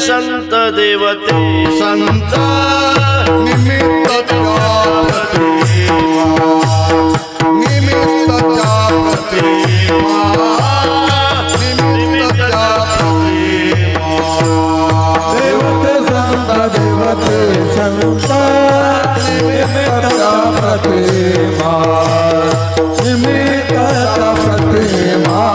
संत देवते संत निमित्त देवते संत देवते संत प्रतिमा निमित्त प्रतिमा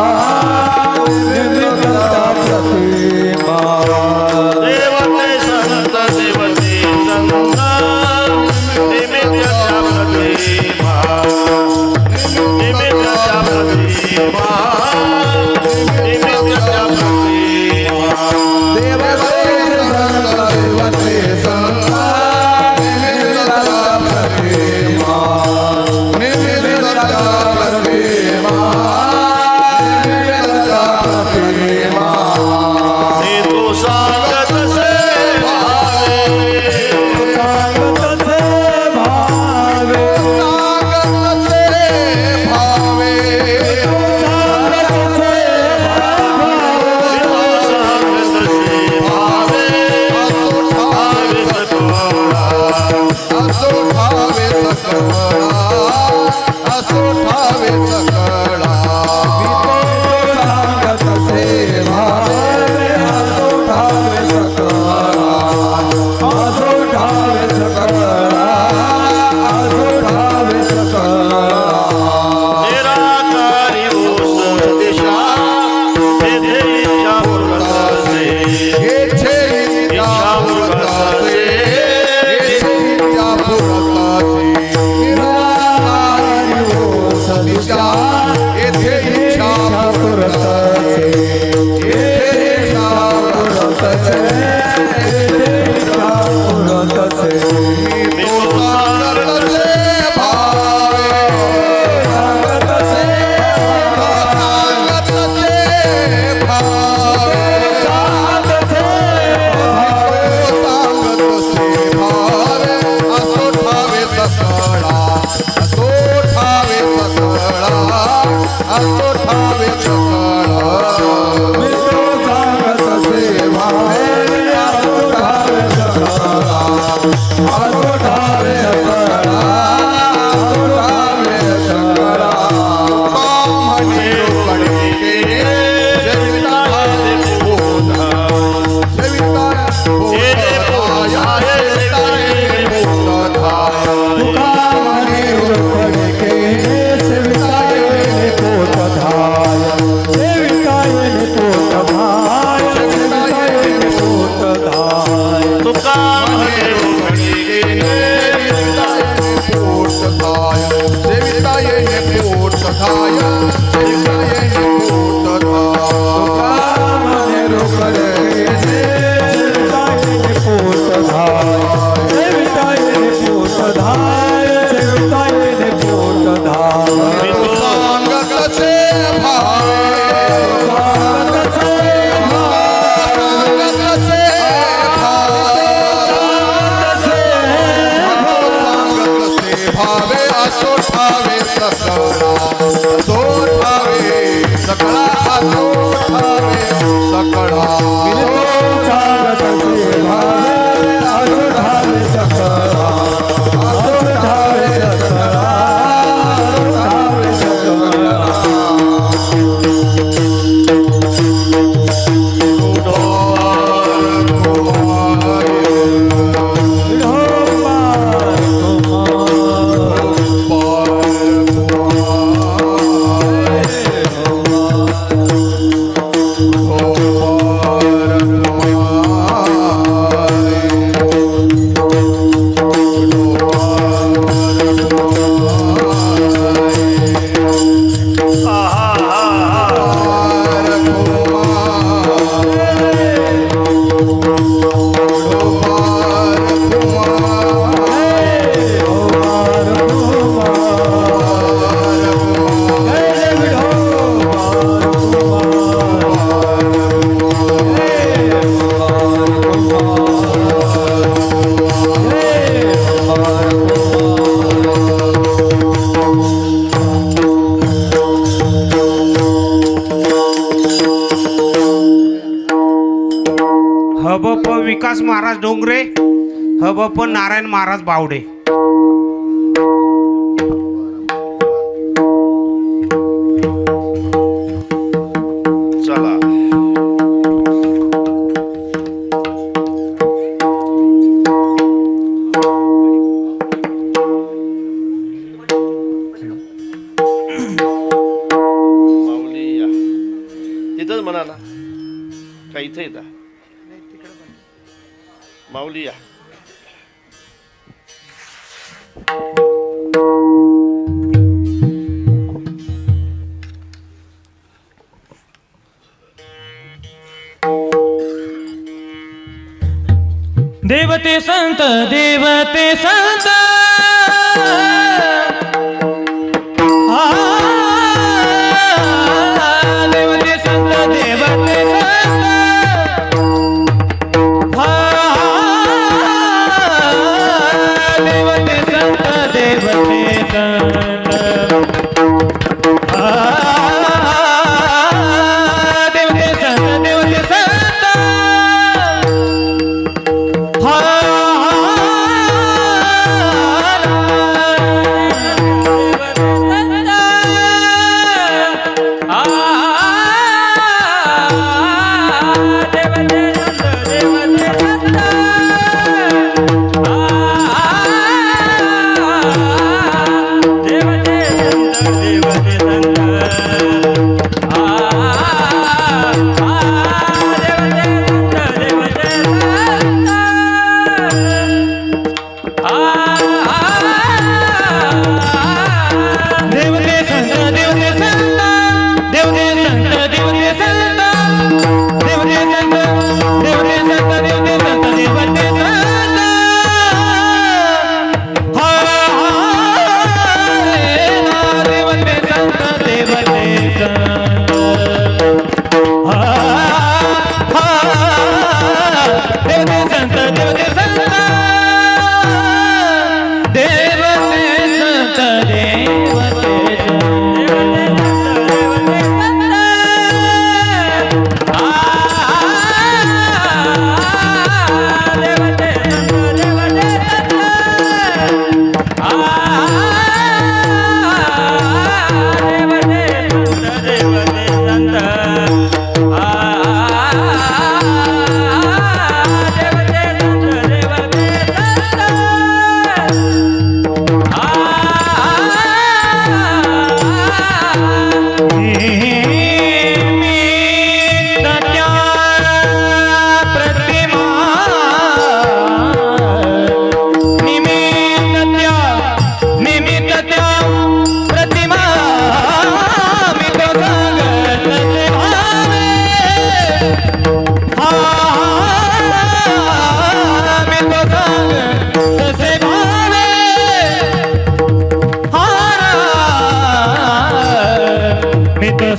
विलास महाराज डोंगरे, हबप्पन नारायण महाराज बावडे. चला माऊली या तिथंच म्हणाला का इथं येता माऊली या. देवते संत देवते संत आ, देवते संत देवते संत आ, देवते संत देवते संत आ, देवते संत देवते संत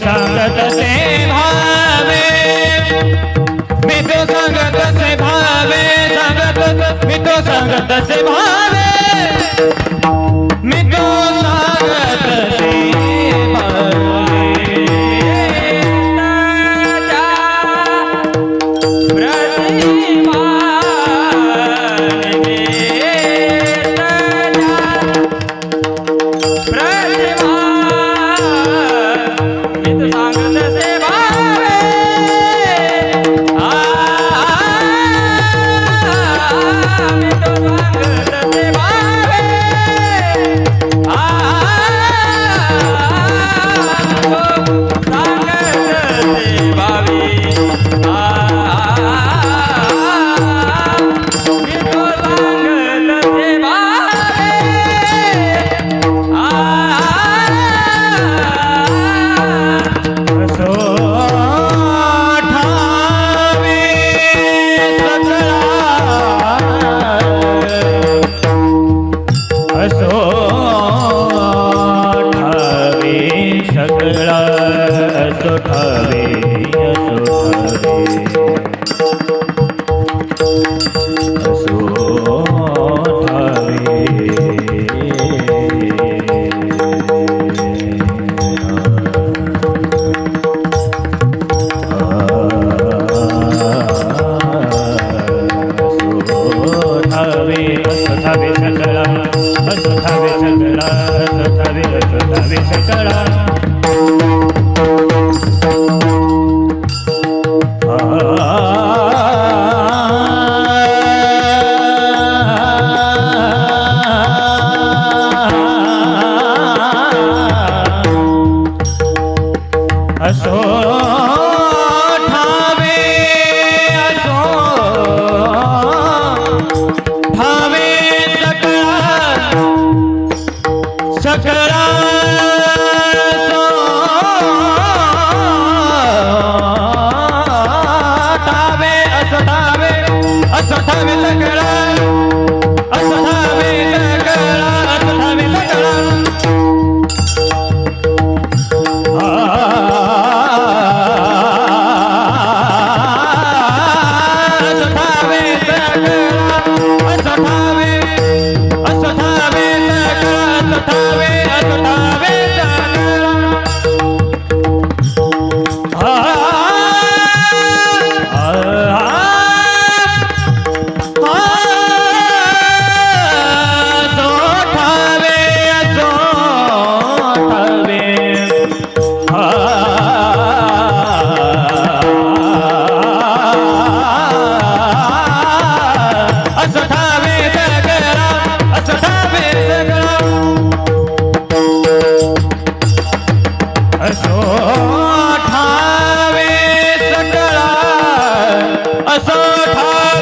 सांगत से भावे मी तो सांगत से भावे असो ठावे असो ठावे सकळा ठावे असो ठावे सकळा असो ठावे सकळा असो ठावे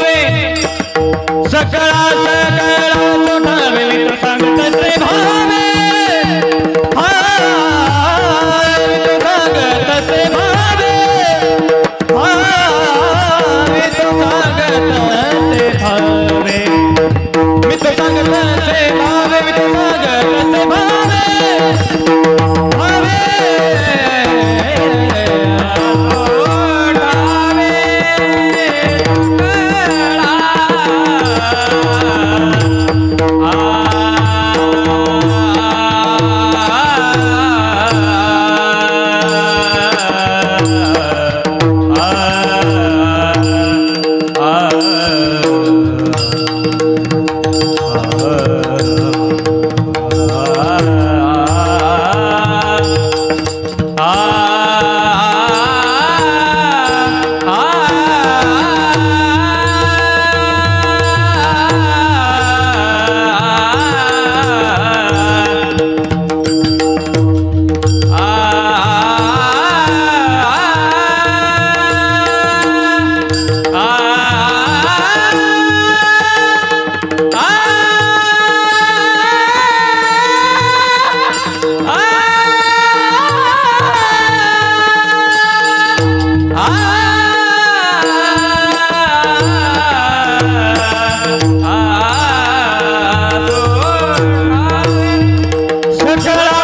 सकळा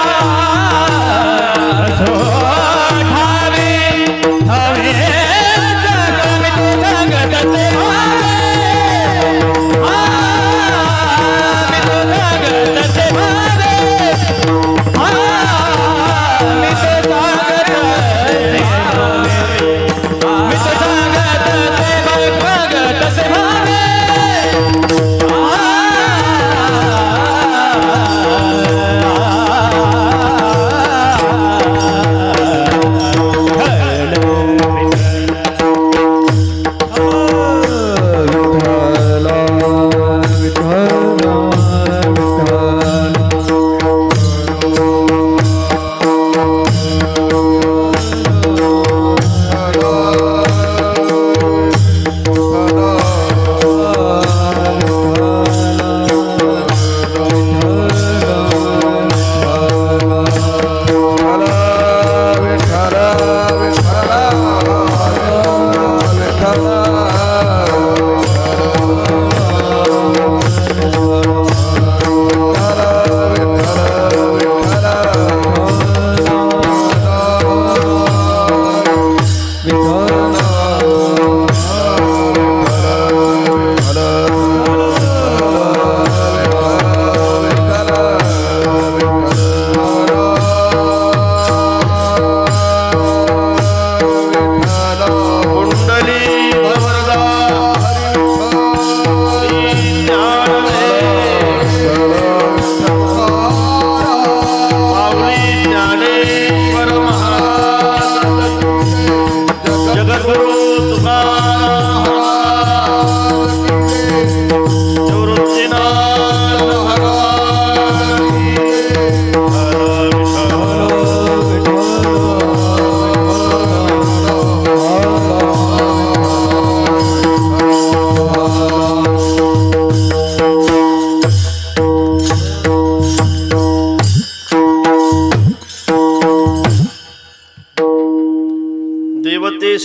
देवते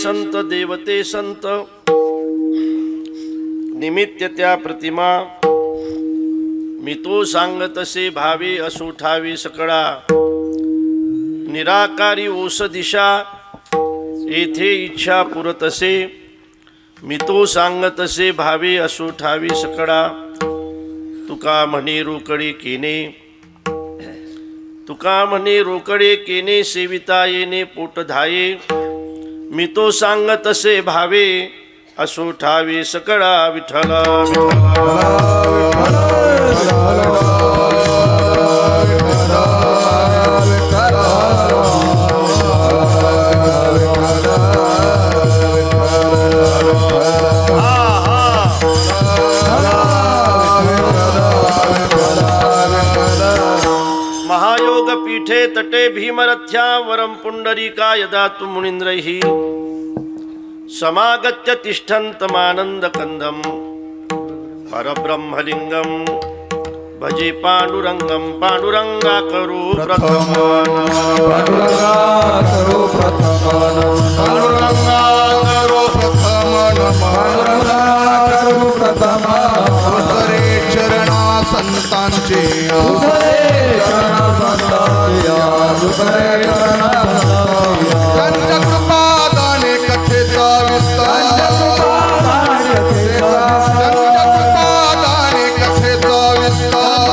संत निमित्त त्या प्रतिमा मी तो सांगतसे भावे असोठावी सकळा निराकारी ओस दिशा येथे इच्छा पुरतसे मी तो सांगतसे भावे असोठावी सकळा तुका म्हणे रोकडे केने तुका म्हणे रोकडे केने सेविता येणे पोट धाये मी तो सांगतसे भावे असो ठावे सकळा विठ्ठला महायोग पीठे तटे भीमरथ्या वरम पुंडरीका यदा तु मुनींद्रैः समागत्य तिष्ठन्तमानन्दकन्दं परब्रह्मलिङ्गं भजे पाण्डुरङ्गं पाण्डुरङ्गाकरो चरणा संतांचे कृपादाने कथेचा विस्तार कृपादाने कथेचा विस्तार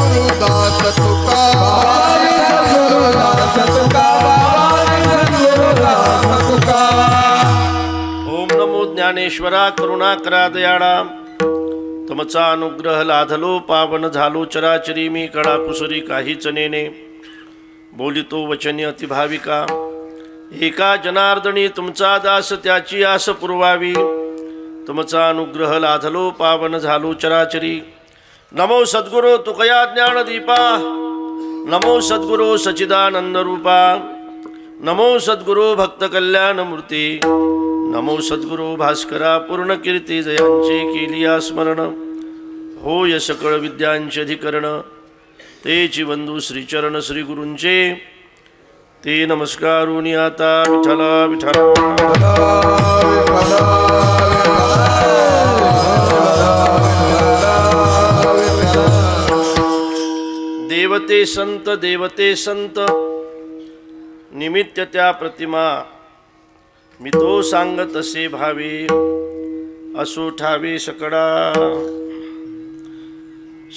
गुरुदास तुका ओम नमो ज्ञानेश्वरा करुणाकरा दयाळा तुमचा अनुग्रह लाधलो पावन झालो चराचरी मी कळा कुसरी काहीच नेने बोलितो वचनी अतिभाविका एका जनार्दनी तुमचा दास त्याची आस पुरवावी तुमचा अनुग्रह लाधलो पावन झालो चराचरी नमो सद्गुरो तुकया ज्ञानदीपा नमो सद्गुरो सच्चिदानंद रूपा नमो सद्गुरो भक्त कल्याण मूर्ती नमो सद्गुरो भास्करा पूर्ण कीर्ती जयांचे केलिया स्मरण होय सकळ विद्यांचे अधिकरण तेची बंधू श्रीचरण श्री गुरूंचे ते नमस्कारुनी आता विठ्ठला विठ्ठला देवते संत निमित्त त्या प्रतिमा मी तो सांगत असे भावे असो ठावे सकळा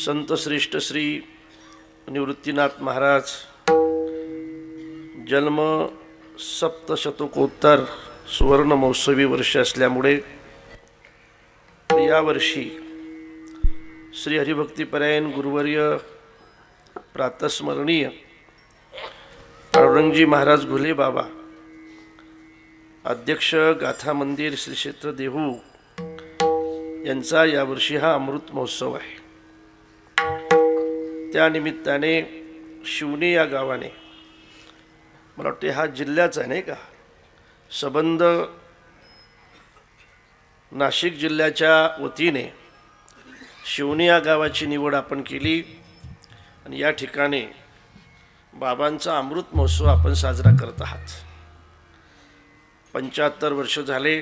संत श्रेष्ठ श्री निवृत्तीनाथ महाराज जन्म सप्तशतकोत्तर सुवर्ण महोत्सवी वर्ष असल्यामुळे या वर्षी श्री हरिभक्तीपरायण गुरुवर्य प्रातस्मरणीय औरंगजी महाराज घुले बाबा अध्यक्ष गाथा मंदिर श्री क्षेत्र देहू यांचा यावर्षी हा अमृत महोत्सव आहे. त्या निमित्ताने शिवणे या गावाने मला वाटते हा जिल्ह्याचा नाही का संबंध नाशिक जिल्ह्याच्या वतीने शिवणे या गावाची निवड आपण केली आणि या ठिकाणी बाबांचा अमृत महोत्सव आपण साजरा करत आहात. 75 वर्ष झाले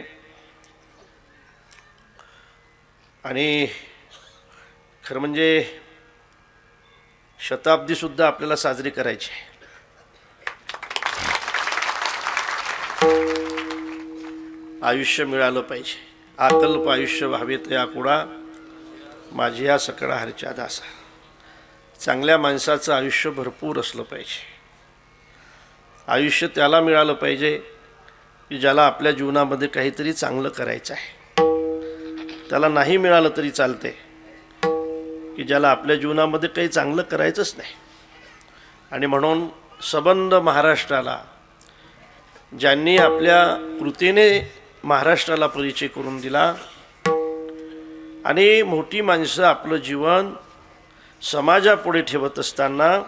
आणि खरं म्हणजे शताब्दीसुद्धा आपल्याला साजरी करायची आहे. आयुष्य मिळालं पाहिजे. आकल्प आयुष्य व्हावे तया कुडा माझी या सकळा हरच्या दासा. चांगल्या माणसाचं आयुष्य भरपूर असलं पाहिजे. आयुष्य त्याला मिळालं पाहिजे की ज्याला आपल्या जीवनामध्ये काहीतरी चांगलं करायचं आहे. त्याला नाही मिळालं तरी चालते की ज्याला आपल्या जीवनामध्ये काही चांगलं करायचंच नाही. आणि म्हणून सबंध महाराष्ट्राला ज्यांनी आपल्या कृतीने महाराष्ट्राला परिचय करून दिला आणि मोठी माणसं आपलं जीवन समाजापुढे ठेवत असताना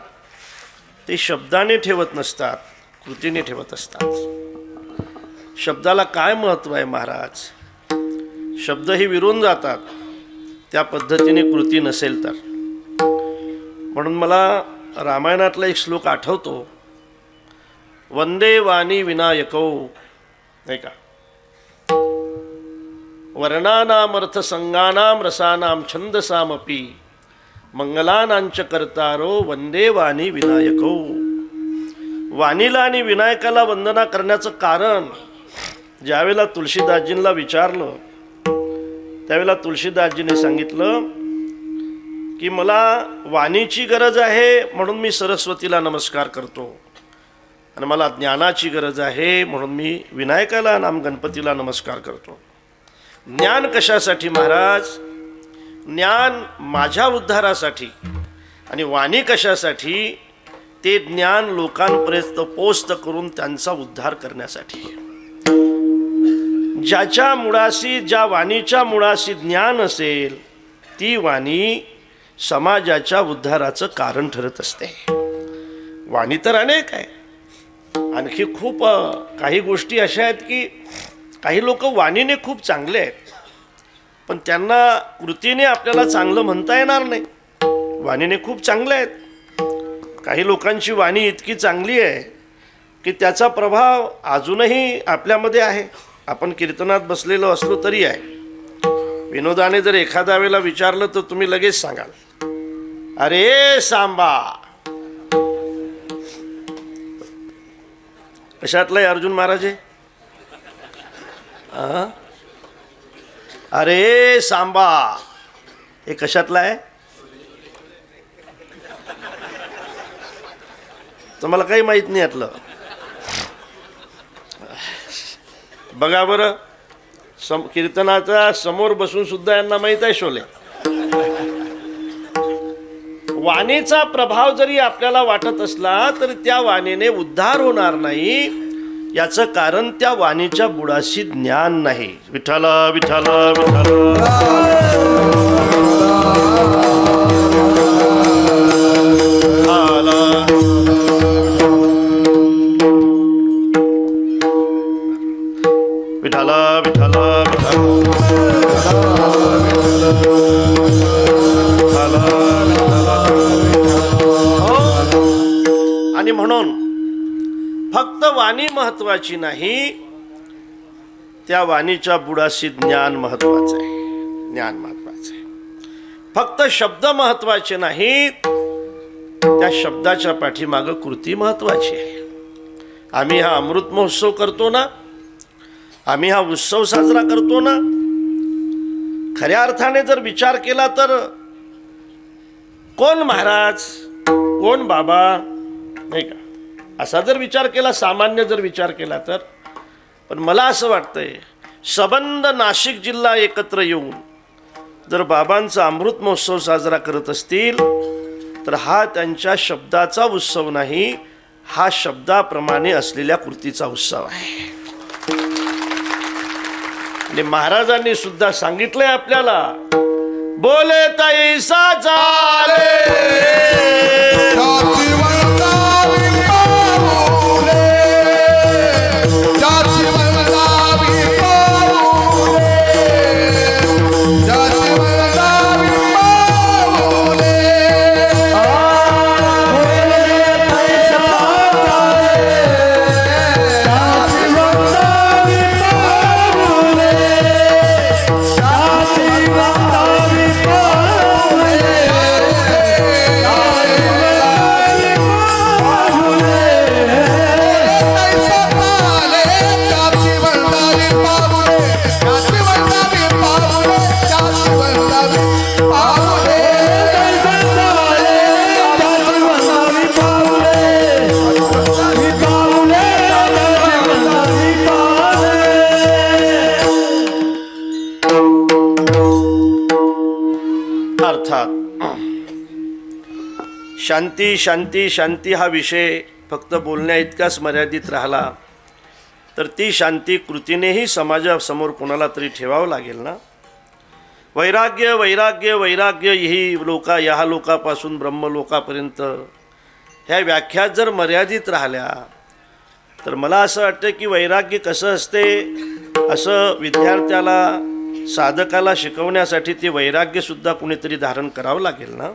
ते शब्दाने ठेवत नसतात, कृतीने ठेवत असतात. शब्दाला काय महत्त्व आहे महाराज? शब्दही विरून जातात त्या पद्धतीने कृती नसेल तर. म्हणून मला रामायणातला एक श्लोक आठवतो वंदे वाणी विनायकौ, नाही का? वर्णानामर्थ संगानाम रसानाम छंदसामपि मंगलानांच कर्तारो वंदे वाणी विनायकौ. वाणीला आणि विनायकाला वंदना करण्याचं कारण ज्यावेळेला तुळशीदासजींना विचारलं त्यावेळेला तुळशीदासजीने सांगितलं की मला वाणीची गरज आहे म्हणून मी सरस्वतीला नमस्कार करतो, आणि मला ज्ञानाची गरज आहे म्हणून मी विनायकाला नाम गणपतीला नमस्कार करतो. ज्ञान कशासाठी महाराज? ज्ञान माझ्या उद्धारासाठी, आणि वाणी कशासाठी? ते ज्ञान लोकांपर्यंत पोस्ट करून त्यांचा उद्धार करण्यासाठी. ज्याच्या मुळाशी, ज्या वाणीच्या मुळाशी ज्ञान असेल ती वाणी समाजाच्या उद्धाराचं कारण ठरत असते. वाणी तर अनेक आहे, आणखी खूप काही गोष्टी अशा आहेत की काही लोक वाणीने खूप चांगले आहेत पण त्यांना कृतीने आपल्याला चांगलं म्हणता येणार नाही. वाणीने खूप चांगले आहेत. काही लोकांची वाणी इतकी चांगली आहे की त्याचा प्रभाव अजूनही आपल्यामध्ये आहे. आपण कीर्तनात बसलेलो असलो तरी आहे. विनोदाने जर एखाद्या वेळेला विचारलं तर तुम्ही लगेच सांगाल, अरे सांबा. कशातलं आहे अर्जुन महाराज? अरे सांबा हे कशातलं आहे? तुम्हाला काही माहित नाही यातलं. बघा बरं, कीर्तनाचा समोर बसून सुद्धा यांना माहित आहे शोले. वाणीचा प्रभाव जरी आपल्याला वाटत असला तर त्या वाणीने उद्धार होणार नाही. याचं कारण त्या वाणीच्या बुडाशी ज्ञान नाही. विठ्ठल विठ्ठल विठ्ठल. विठ्ठल विठ्ठल आणि म्हणून फक्त वाणी महत्वाची नाही, त्या वाणीच्या बुडाशी ज्ञान महत्वाचं आहे. ज्ञान महत्वाचं आहे. फक्त शब्द महत्वाचे नाहीत, त्या शब्दाच्या पाठीमागं कृती महत्वाची आहे. आम्ही हा अमृत महोत्सव करतो ना, आम्ही हा उत्सव साजरा करतो ना, खऱ्या अर्थाने जर विचार केला तर कोण महाराज, कोण बाबा, नाही का, असा जर विचार केला, सामान्य जर विचार केला तर. पण मला असं वाटतंय सबंध नाशिक जिल्हा एकत्र येऊन जर बाबांचा अमृत महोत्सव साजरा करत असतील तर हा त्यांच्या शब्दाचा उत्सव नाही, हा शब्दाप्रमाणे असलेल्या कृतीचा उत्सव आहे. आणि महाराजांनी सुद्धा सांगितलंय आपल्याला, बोले तैसा चाले शांती शांती शांती हा विषय फक्त बोलण्या इतकाच मर्यादित राहिला तर ती शांती कृतीनेही समाजासमोर कोणाला तरी ठेवावं लागेल ना. वैराग्य वैराग्य वैराग्य ही लोका, या लोकापासून ब्रह्मलोकापर्यंत ह्या व्याख्या जर मर्यादित राहिल्या तर मला असं वाटतं की वैराग्य कसं असते असं विद्यार्थ्याला, साधकाला शिकवण्यासाठी ते वैराग्यसुद्धा कुणीतरी धारण करावं लागेल ना.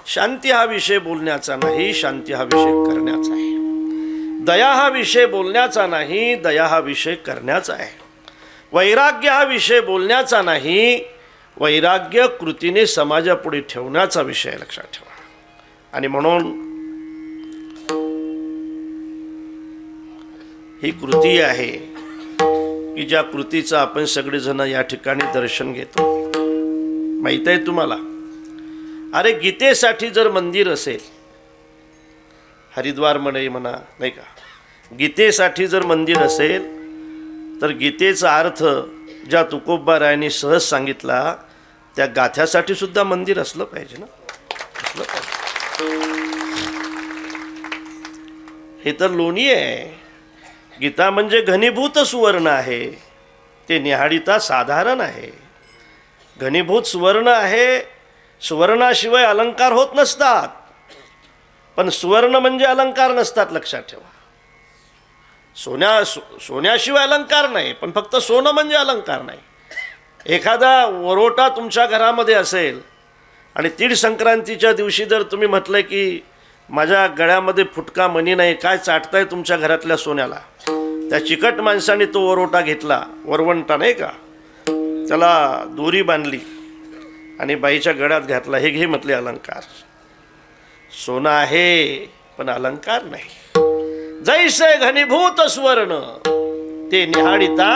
शांती हा विषय बोलण्याचा नाही, शांती हा विषय करण्याचा आहे. दया हा विषय बोलण्याचा नाही, दया हा विषय करण्याचा आहे. वैराग्य हा विषय बोलण्याचा नाही, वैराग्य कृतीने समाजापुढे ठेवण्याचा विषय लक्षात ठेवा. आणि म्हणून ही कृती आहे की ज्या कृतीचं आपण सगळेजण या ठिकाणी दर्शन घेतो. माहीत आहे तुम्हाला, अरे गीतेसाठी जर मंदिर असेल, हरिद्वार म्हणा नाही का, गीतेसाठी जर मंदिर असेल तर गीतेचा अर्थ ज्या तुकोबारायांनी सहज सांगितला त्या गाथ्यासाठी सुद्धा मंदिर असलं पाहिजे ना, असलं पाहिजे. हे तर लोणी आहे. गीता म्हणजे घनीभूत सुवर्ण आहे, ते निहाळिता साधारण आहे. घनीभूत सुवर्ण आहे. सुवर्णाशिवाय अलंकार होत नसतात, पण सुवर्ण म्हणजे अलंकार नसतात, लक्षात ठेवा. सोन्याशिवाय अलंकार नाही, पण फक्त सोनं म्हणजे अलंकार नाही. एखादा वरोटा तुमच्या घरामध्ये असेल आणि तीळ संक्रांतीच्या दिवशी जर तुम्ही म्हटलं की माझ्या गळ्यामध्ये फुटका मणी नाही, काय चाटताय तुमच्या घरातल्या सोन्याला, त्या चिकट माणसाने तो वरोटा घेतला, वरवंटा नाही का, त्याला दोरी बांधली आणि बाईच्या गळ्यात घातला. हे घे म्हटले अलंकार. सोनं आहे पण अलंकार नाही. जैसे घनीभूत सुवर्ण ते निहाळिता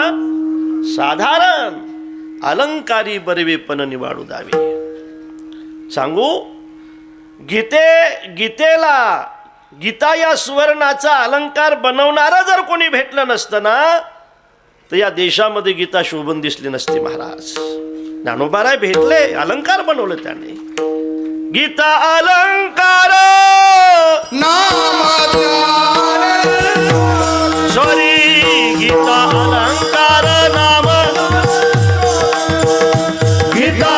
साधारण, अलंकारी बरवे पण निवाडू दावी. सांगू, गीतेला गीता या सुवर्णाचा अलंकार बनवणारा जर कोणी भेटलं नसतं ना, तर या देशामध्ये गीता शोभून दिसली नसती. महाराज ज्ञानोबाराय भेटले, अलंकार बनवलं त्याने. गीता अलंकार सॉरी, गीता अलंकार नाम, गीता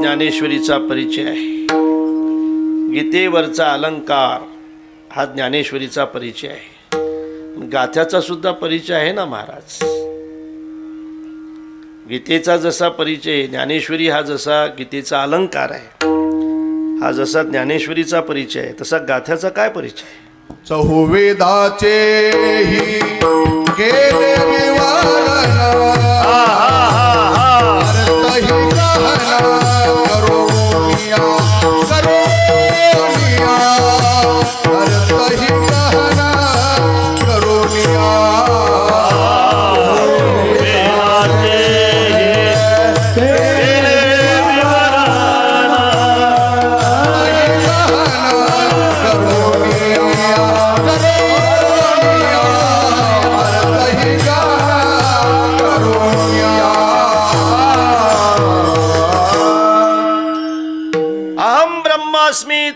ज्ञानेश्वरीचा परिचय आहे. गीतेवरचा अलंकार हा ज्ञानेश्वरीचा परिचय आहे. गाथ्याचा सुद्धा परिचय आहे ना महाराज. गीतेचा जसा परिचय, ज्ञानेश्वरी हा जसा गीतेचा अलंकार आहे, हा जसा ज्ञानेश्वरीचा परिचय आहे, तसा गाथ्याचा काय परिचय? चहुवेदाचे ही केले विवरण, अर्थही गहन करोनिया, करोनिया, अर्थही गहन करोनिया.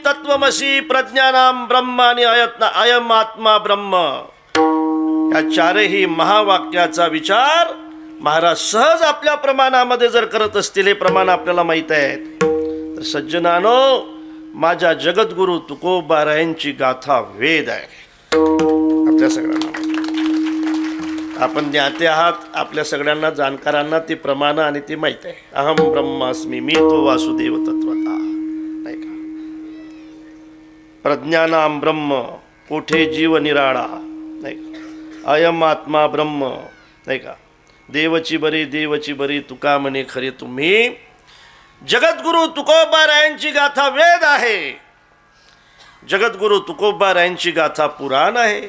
तत्वमसी प्रज्ञानाम ब्रह्म आणि अयम आत्मा ब्रह्म, या चारही महावाक्याचा विचार महाराज सहज आपल्या प्रमाणामध्ये जर करत असतील, हे प्रमाण आपल्याला माहीत आहेत, तर सज्जनानो, माझ्या जगद्गुरु तुकोबारायांची गाथा वेद आहे. आपल्या सगळ्यांना आपण ज्ञाते आहात, आपल्या सगळ्यांना जाणकारांना ती प्रमाण आणि ती माहित आहे. अहम ब्रह्मास्मी, मी तो वासुदेव तत्वता, नाही का. प्रज्ञानाम ब्रह्म कोठे जीव निराळा, नाही का. अयम आत्मा ब्रह्म, नाही का. देवची बरी तुका म्हणे खरे तुम्ही. जगद्गुरु तुकोबारायांची गाथा वेद आहे, जगद्गुरु तुकोबारायांची गाथा पुराण आहे.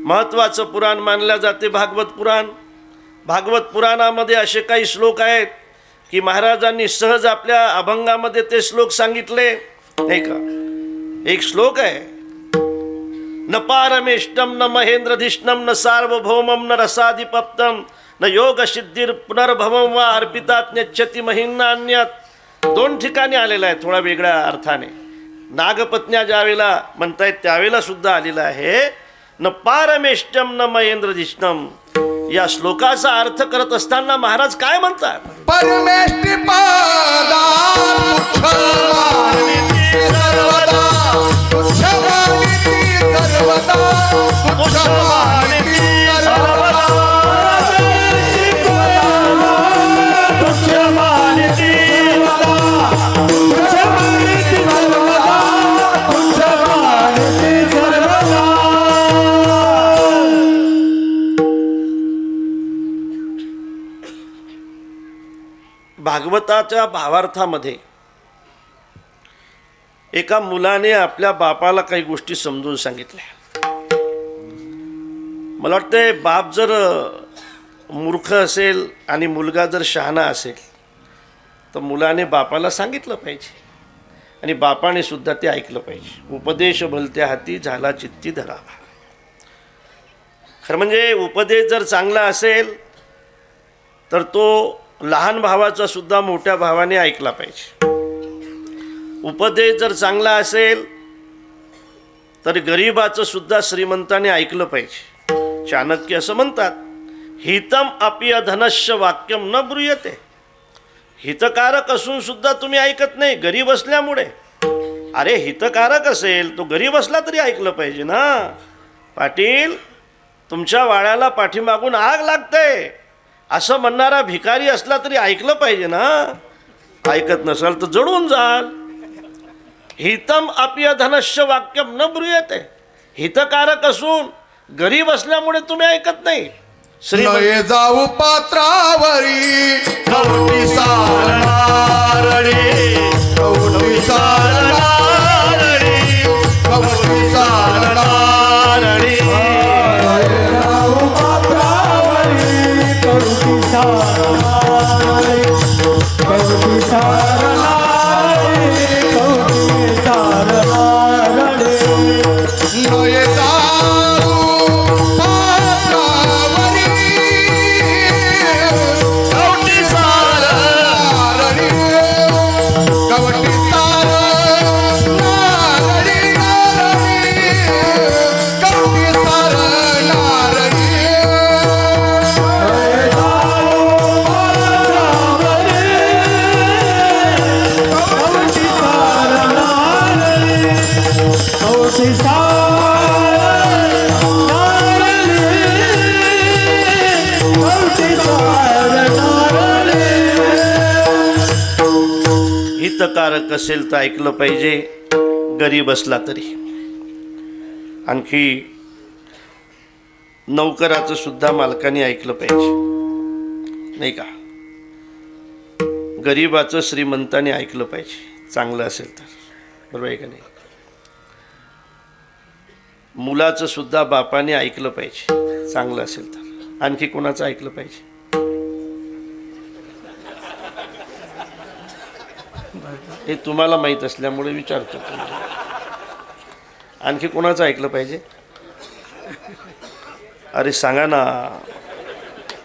महत्वाचं पुराण मानलं जाते भागवत पुराण. भागवत पुराणामध्ये असे काही श्लोक आहेत की महाराजांनी सहज आपल्या अभंगामध्ये ते श्लोक सांगितले, नाही का. एक श्लोक आहे, न पारमेष्टम न महेंद्रधिष्णम न सार्वभौमम न रसाधिपप्तम न योग सिद्धिर पुनर्भवम वा अर्पिताज्ञच्छति महिन्नान्यत. 2 ठिकाणी आलेला आहे, थोडा वेगळ्या अर्थाने. नागपत्न्या ज्यावेळेला म्हणतायत त्यावेळेला सुद्धा आलेला आहे, न पारमेष्टम न महेंद्रधिष्णम. या श्लोकाचा अर्थ करत असताना महाराज काय म्हणतात, परमेष्ठी पादा सर्वदा तुच्छ मानिती सर्वदा तुच्छ मानिती सर्वदा तुच्छ मानिती सर्वदा तुच्छ मानिती सर्वदा तुच्छ मानिती सर्वदा. भागवताच्या भावार्थामध्ये एका मुलाने आपल्या बापाला काही गोष्टी समजून सांगितल्या. मला वाटते बाप जर मूर्ख असेल आणि मुलगा जर शहाणा असेल तर मुलाने बापाला सांगितलं पाहिजे आणि बापाने सुद्धा ते ऐकलं पाहिजे. उपदेश भलत्या हाती झाला चित्ती धरावा. खरं म्हणजे उपदेश जर चांगला असेल तर तो लहान भावाचा सुद्धा मोठ्या भावाने ऐकला पाहिजे. उपदेश जर चांगला असेल तर गरिबाचं सुद्धा श्रीमंताने ऐकलं पाहिजे. चाणक्य असं म्हणतात, हितम अपिय धनश्य वाक्यम न ब्रूयते. हितकारक असून सुद्धा तुम्ही ऐकत नाही गरीब असल्यामुळे. अरे हितकारक असेल तो गरीब असला तरी ऐकलं पाहिजे ना. पाटील, तुमच्या वाड्याला पाठीमागून आग लागते असं म्हणणारा भिकारी असला तरी ऐकलं पाहिजे ना. ऐकत नसाल तर जळून जाल. हितम अपिय धनश्य वाक्यम न ब्रूयते. हितकारक असून गरीब असल्यामुळे तुम्ही ऐकत नाही. नये जाऊ पात्रावरी कवटी सारणारडी कवटी सारणारडी कवटी सारणारडी नये जाऊ पात्रावरी कवटी सारणारडी कवटी सारणारडी कवटी सारणारडी हितकारक असेल तर ऐकलं पाहिजे गरीब असला तरी. आणखी नौकराचं सुद्धा मालकाने ऐकलं पाहिजे, नाही का. गरीबाचं श्रीमंताने ऐकलं पाहिजे चांगलं असेल तर, बरोबर आहे का नाही. मुलाचं सुद्धा बापाने ऐकलं पाहिजे चांगलं असेल तर. आणखी कोणाचं ऐकलं पाहिजे. हे तुम्हाला माहीत असल्यामुळे विचारतो. आणखी कोणाचं ऐकलं पाहिजे. अरे सांगा ना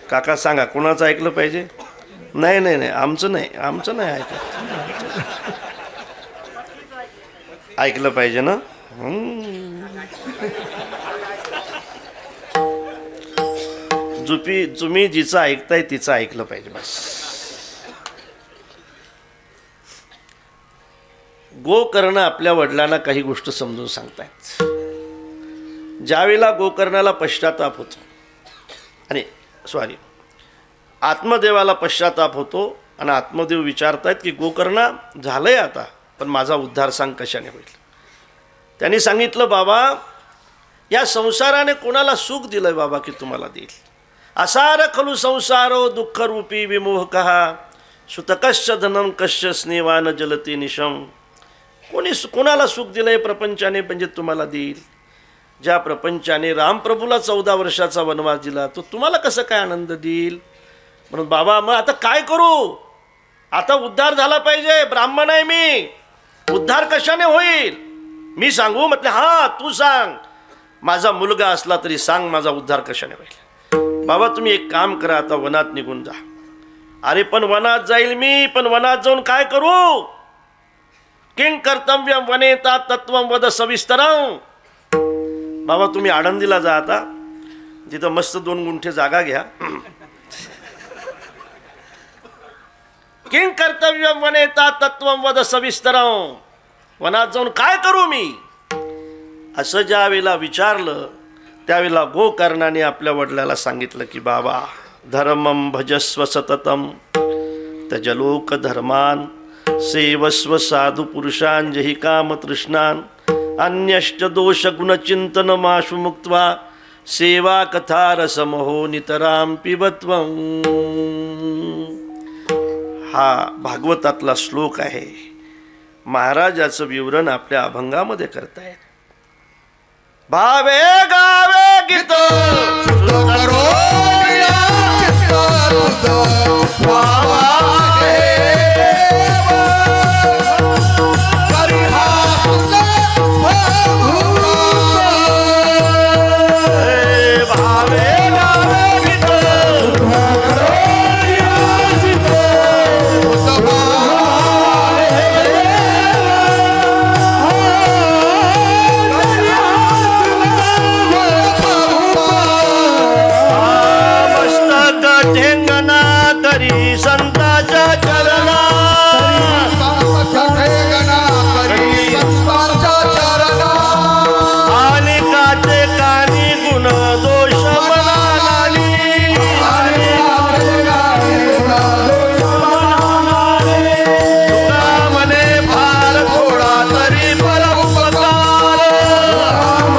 काका, सांगा कोणाचं ऐकलं पाहिजे. नाही नाही नाही आमचं नाही ऐकलं. ऐकलं पाहिजे ना. तुम्ही जिचं ऐकताय तिचं ऐकलं पाहिजे बस. गोकर्ण आपल्या वडिलांना काही गोष्ट समजून सांगतायत. ज्यावेळेला गोकर्णाला पश्चाताप होतो आणि आत्मदेवाला पश्चाताप होतो आणि आत्मदेव विचारतायत की गोकर्णा झालंय आता, पण माझा उद्धार सांग कशाने होईल. त्यांनी सांगितलं, बाबा या संसाराने कोणाला सुख दिलंय बाबा की तुम्हाला देईल. असार खलु संसारो दुःखरूपी विमोहकः सुतकश्च धनं कश्च स्नेवान जलती निशम. कोणाला सुख दिलंय प्रपंचाने म्हणजे तुम्हाला देईल. ज्या प्रपंचाने रामप्रभूला 14 वर्षाचा वनवास दिला तो तुम्हाला कसं काय आनंद देईल. म्हणून बाबा मग आता काय करू, आता उद्धार झाला पाहिजे, ब्राह्मण आहे मी, उद्धार कशाने होईल, मी सांगू. म्हटलं हां तू सांग, माझा मुलगा असला तरी सांग माझा उद्धार कशाने होईल. बाबा तुम्ही एक काम करा, आता वनात निघून जा. अरे पण वनात जाईल मी, पण वनात जाऊन काय करू. किंग कर्तव्यम वनेता तत्वम वद सविस्तरं. बाबा तुम्ही आळंदीला जा, आता तिथं मस्त 2 गुंठे जागा घ्या. किंग कर्तव्यम वनेता तत्वम वद सविस्तरं. वनात जाऊन काय करू मी. असं ज्या वेळेला विचारलं त्यावेळेला गोकर्णाने आपल्या वडिलाला सांगितलं की बाबा धर्मं भजस्व सततम तजलोक धर्मान सेवस्व साधु पुरुषान जहि काम तृष्णान अन्यश्च दोष गुणचिंतन माशु मुक्त्वा सेवा कथा रसमहो नितराम पिबत्वं. हा भागवतातला श्लोक आहे. महाराजाचं विवरण आपल्या अभंगामध्ये करतायत. भावे गावे गीत करो चित्त तुझं व्हावा देव. करी हा तुझा भावे गावे गीत ठेंगणा तरी संताच्या चरणा. आणि काचे कानी गुण दोष मनाली. तुका म्हणे फार थोडा तरी परोपकार.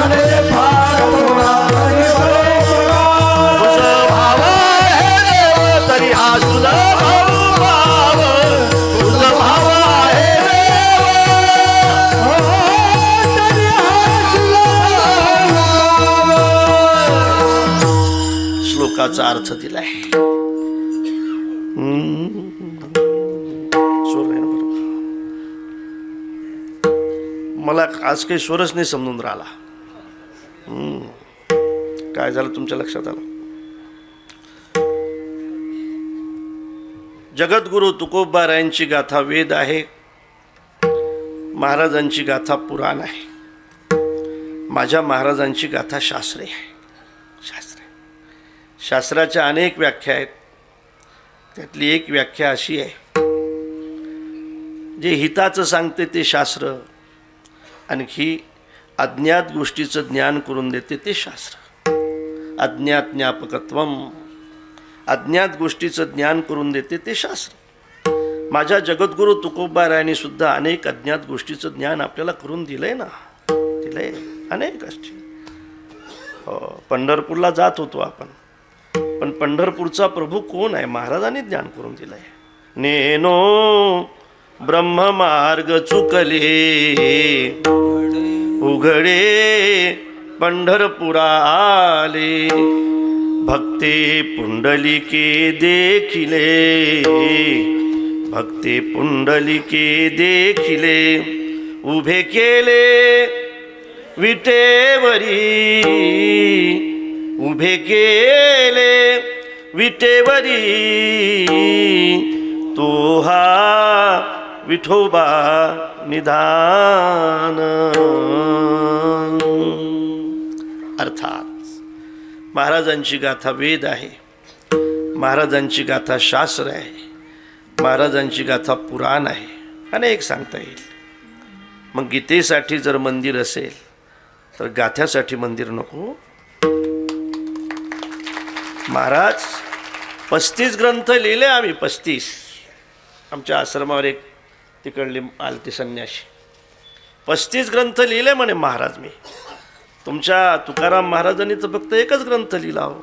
तुझं भाव आहे देव तरी हा सुलभ भाव. तुझं भाव आहे श्लोकाचा अर्थ दिलाय. स्वर आहे ना बरोबर. मला आज काही स्वरच नाही समजून राहिला. काय झालं तुमच्या लक्षात आलं. जगद्गुरु तुकोबारायांची गाथा वेद आहे, महाराजांची गाथा पुराण आहे, माझ्या महाराजांची गाथा शास्त्रे आहे. शास्त्राच्या अनेक व्याख्या आहेत. त्यातली एक व्याख्या अशी आहे, जे हिताचं सांगते ते शास्त्र, आणखी अज्ञात गोष्टीचं ज्ञान करून देते ते शास्त्र. अज्ञात ज्ञापकत्वम, अज्ञात गोष्टीचं ज्ञान करून देते ते शास्त्र. माझ्या जगद्गुरु तुकोबारायांनी सुद्धा अनेक अज्ञात गोष्टीचं ज्ञान आपल्याला करून दिलंय ना, दिलंय अनेक गोष्टी. हो, पंढरपूरला जात होतो आपण, पण पंढरपूरचा प्रभू कोण आहे, महाराजांनी ज्ञान करून दिलंय. नेनो ब्रह्ममार्ग चुकले उघडे पंढरपुरा आले. भक्ते पुंडलिके देखिले, भक्ते पुंडलिके देखिले. उभे केले विटेवरी, उभे केले विटेवरी. तो हा विठोबा निधान. अर्थात महाराजांची गाथा वेद आहे, महाराजांची गाथा शास्त्र आहे, महाराजांची गाथा पुराण आहे, अनेक सांगता येईल. मग गीतेसाठी जर मंदिर असेल तर गाथ्यासाठी मंदिर नको. महाराज 35 ग्रंथ लिहिले आम्ही. 35 आमच्या आश्रमावर एक तिकडली आलती संन्याशी 35 ग्रंथ लिहिले म्हणे महाराज. मी तुमच्या तुकाराम महाराजांनी तर फक्त एकच ग्रंथ लिहिला हो.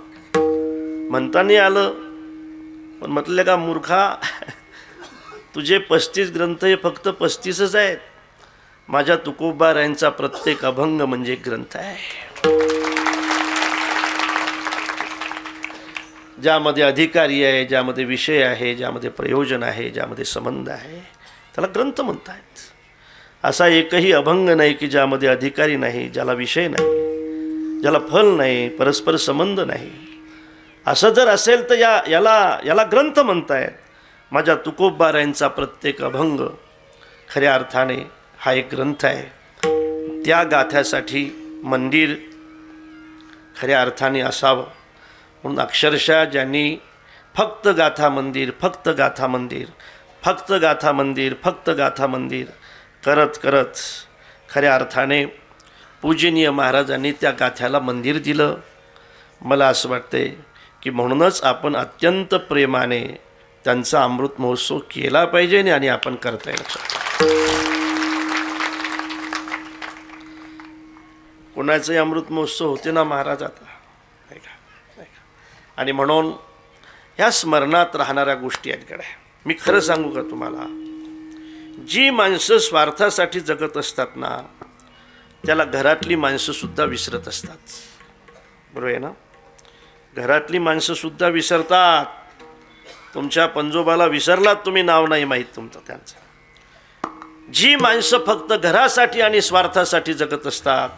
म्हणता नाही आलं. पण म्हटलं का मूर्खा, तुझे 35 ग्रंथ हे फक्त 35च आहेत. माझ्या तुकोबारायांचा प्रत्येक अभंग म्हणजे एक ग्रंथ आहे, ज्यामध्ये अधिकारी आहे, ज्यामध्ये विषय आहे, ज्यामध्ये प्रयोजन आहे, ज्यामध्ये संबंध आहे, त्याला ग्रंथ म्हणतायत. असा एकही अभंग नाही की ज्यामध्ये अधिकारी नाही, ज्याला विषय नाही, ज्याला फल नाही, परस्पर संबंध नाही. असं जर असेल तर याला ग्रंथ म्हणतायत. माझ्या तुकोबारायांचा प्रत्येक अभंग खऱ्या अर्थाने हा एक ग्रंथ आहे. त्या गाथ्यासाठी मंदिर खऱ्या अर्थाने असावं म्हणून अक्षरशः ज्यांनी फक्त गाथा मंदिर, फक्त गाथा मंदिर, फक्त गाथा मंदिर, फक्त गाथा मंदिर करत करत खऱ्या अर्थाने पूजनीय महाराजांनी त्या गाथ्याला मंदिर दिलं. मला असं वाटते की म्हणूनच आपण अत्यंत प्रेमाने त्यांचा अमृत महोत्सव केला पाहिजे आणि आपण करता येईल. कोणाचाही अमृत महोत्सव होते ना महाराज आता, आणि म्हणून ह्या स्मरणात राहणाऱ्या गोष्टी आहेत गड्या. मी खरं सांगू का तुम्हाला, जी माणसं स्वार्थासाठी जगत असतात ना त्याला घरातली माणसंसुद्धा विसरत असतात. बरोबर आहे ना? घरातली माणसंसुद्धा विसरतात. तुमच्या पंजोबाला विसरलात तुम्ही, नाव नाही माहीत तुमचं त्यांचं. जी माणसं फक्त घरासाठी आणि स्वार्थासाठी जगत असतात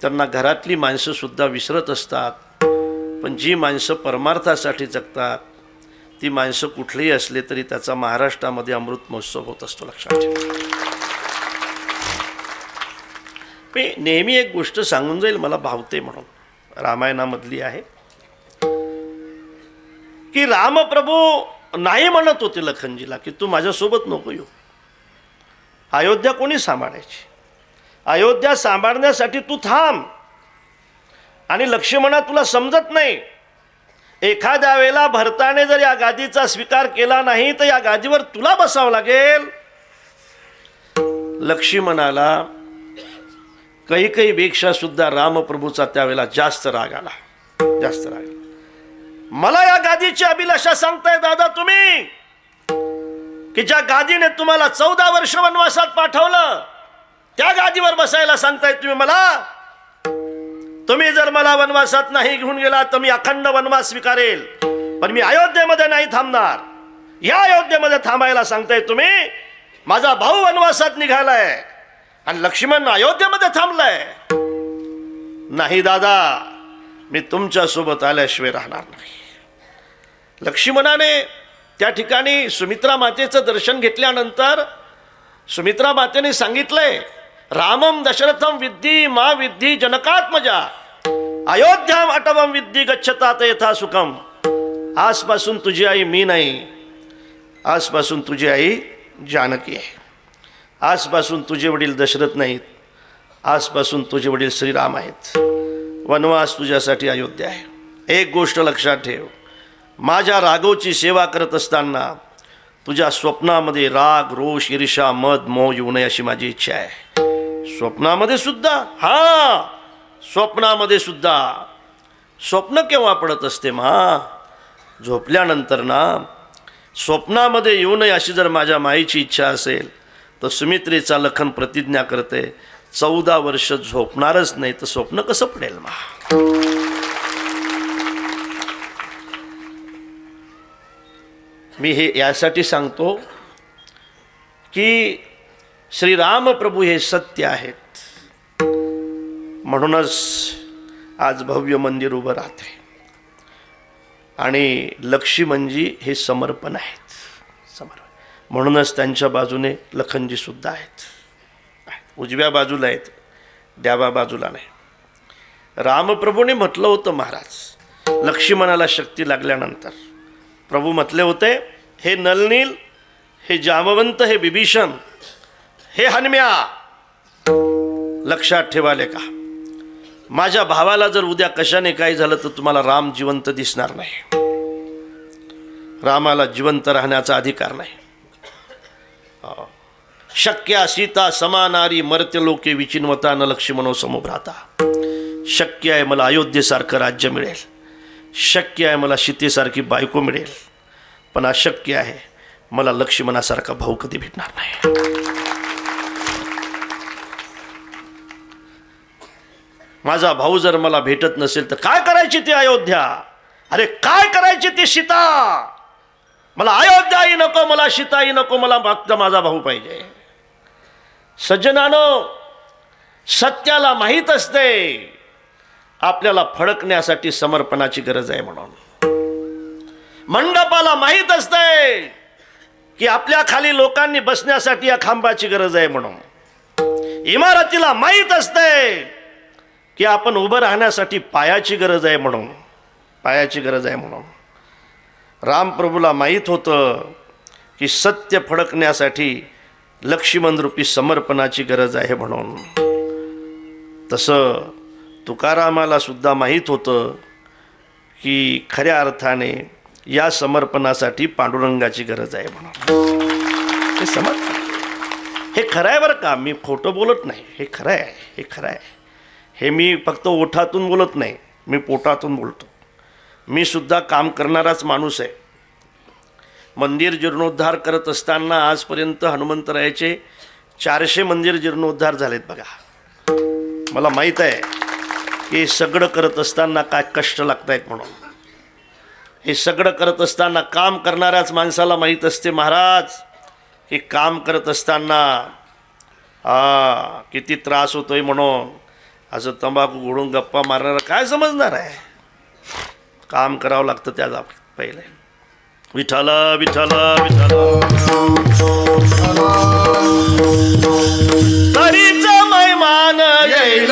त्यांना घरातली माणसंसुद्धा विसरत असतात. पण जी माणसं परमार्थासाठी जगतात ती माणसं कुठलीही असले तरी त्याचा महाराष्ट्रामध्ये अमृत महोत्सव होत असतो, लक्षात ठेवा. मी नेहमी एक गोष्ट सांगून जाईल, मला भावते म्हणून, रामायणामधली आहे की रामप्रभू नाही म्हणत होते लखनजीला की तू माझ्यासोबत नको येऊ. अयोध्या कोणी सांभाळायची? अयोध्या सांभाळण्यासाठी तू थांब. आणि लक्ष्मणा तुला समजत नाही, एखाद्या वेळेला भरताने जर या गादीचा स्वीकार केला नाही तर या गादीवर तुला बसावं लागेल. लक्ष्मणाला कैकेयीपेक्षा सुद्धा रामप्रभूचा त्यावेळेला जास्त राग आला, जास्त राग आला. मला या गादीची अभिलाषा सांगताय दादा तुम्ही, की ज्या गादीने तुम्हाला 14 वर्ष वनवासात पाठवलं त्या गादीवर बसायला सांगताय तुम्ही मला? तुम्ही जर मला वनवासात नाही घेऊन गेला तर मी अखंड वनवास स्वीकारेल, पण मी अयोध्येमध्ये नाही थांबणार. या अयोध्येमध्ये थांबायला सांगताय तुम्ही? माझा भाऊ वनवासात निघालाय आणि लक्ष्मण अयोध्येमध्ये थांबलाय. नाही दादा, मी तुमच्या सोबत आल्याशिवाय राहणार नाही. लक्ष्मणाने त्या ठिकाणी सुमित्रा मातेचं दर्शन घेतल्यानंतर सुमित्रा मातेने सांगितलंय, रामम दशरथम विद्धी मा विद्धी जनकात्मजा अयोध्याम अटवम विद्धी गच्छतात यथा सुखम. आजपासून तुझी आई मी नाही, आजपासून तुझी आई जानकी आहे. आजपासून तुझे वडील दशरथ नाहीत, आजपासून तुझे वडील श्रीराम आहेत. वनवास तुझ्यासाठी अयोध्या आहे. एक गोष्ट लक्षात ठेव, माझ्या राघवची सेवा करत असताना तुझ्या स्वप्नामध्ये राग, रोष, ईर्ष्या, मद, मोह येऊ नये अशी माझी इच्छा आहे. स्वप्नामध्ये सुद्धा, हां स्वप्नामध्ये सुद्धा. स्वप्न केव्हा पडत असते मा? झोपल्यानंतर ना. स्वप्नामध्ये येऊ नये अशी जर माझ्या माईची इच्छा असेल तर सुमित्रेचा लखन प्रतिज्ञा करते 14 वर्ष झोपणारच नाही, तर स्वप्न कसं पडेल मा? मी हे यासाठी सांगतो की श्रीराम प्रभू हे सत्य आहेत. म्हणूनच आज भव्य मंदिर उभं राहते आणि लक्ष्मणजी हे समर्पण आहेत, समर्पण. म्हणूनच त्यांच्या बाजूने लखनजी सुद्धा आहेत. उजव्या बाजूला आहेत, डाव्या बाजूला नाही. रामप्रभूने म्हटलं होतं महाराज, लक्ष्मणाला शक्ती लागल्यानंतर प्रभू म्हटले होते, हे नलनील, हे जामवंत, हे विभीषण, हे हनुम्या, लक्षात ठेवाले का माझ्या भावाला जर उद्या कशाने काय झालं तर तुम्हाला राम जिवंत दिसणार नाही. रामाला जिवंत राहण्याचा अधिकार नाही. शक्य सीता समानारी मर्त्य लोके विचिन्वता न लक्ष्मणो समोभ्राता. शक्य आहे मला अयोध्येसारखं राज्य मिळेल, शक्य आहे मला सीतेसारखी बायको मिळेल, पण अशक्य आहे मला लक्ष्मणासारखा भाऊ कधी भेटणार नाही. माझा भाऊ जर मला भेटत नसेल तर काय करायची ती अयोध्या, अरे काय करायची ती सीता. मला अयोध्याही नको, मला सीताही नको, मला फक्त माझा भाऊ पाहिजे. सज्जनानो, सत्याला माहीत असते आपल्याला फडकण्यासाठी समर्पणाची गरज आहे म्हणून. मंडपाला माहीत असते की आपल्या खाली लोकांनी बसण्यासाठी या खांबाची गरज आहे म्हणून. इमारतीला माहीत असते की आपण उभं राहण्यासाठी पायाची गरज आहे म्हणून, पायाची गरज आहे म्हणून. रामप्रभूला माहीत होतं की सत्य फडकण्यासाठी लक्ष्मण रूपी समर्पणाची गरज आहे म्हणून. तसं तुकारामाला सुद्धा माहीत होतं की खऱ्या अर्थाने या समर्पणासाठी पांडुरंगाची गरज आहे म्हणून. हे समर्पण हे खरं आहे बरं का, मी खोटं बोलत नाही, हे खरं आहे, हे खरं आहे. हे मी फक्त ओठातून बोलत नाही, मी पोटातून बोलतो. मी सुद्धा काम करणाराच माणूस आहे. मंदिर जीर्णोद्धार करत असताना आजपर्यंत हनुमंतरायाचे 400 मंदिर जीर्णोद्धार झालेत बघा. मला माहीत आहे की सगळं करत असताना काय कष्ट लागत आहेत म्हणून. हे सगळं करत असताना काम करणाऱ्याच माणसाला माहीत असते महाराज हे काम करत असताना किती त्रास होतोय म्हणून. असं तंबाखू घोडून गप्पा मारणारा काय समजणार आहे. काम करावं लागतं त्याला पहिले. विठाला विठाला विठाला तरीच मैमान येईल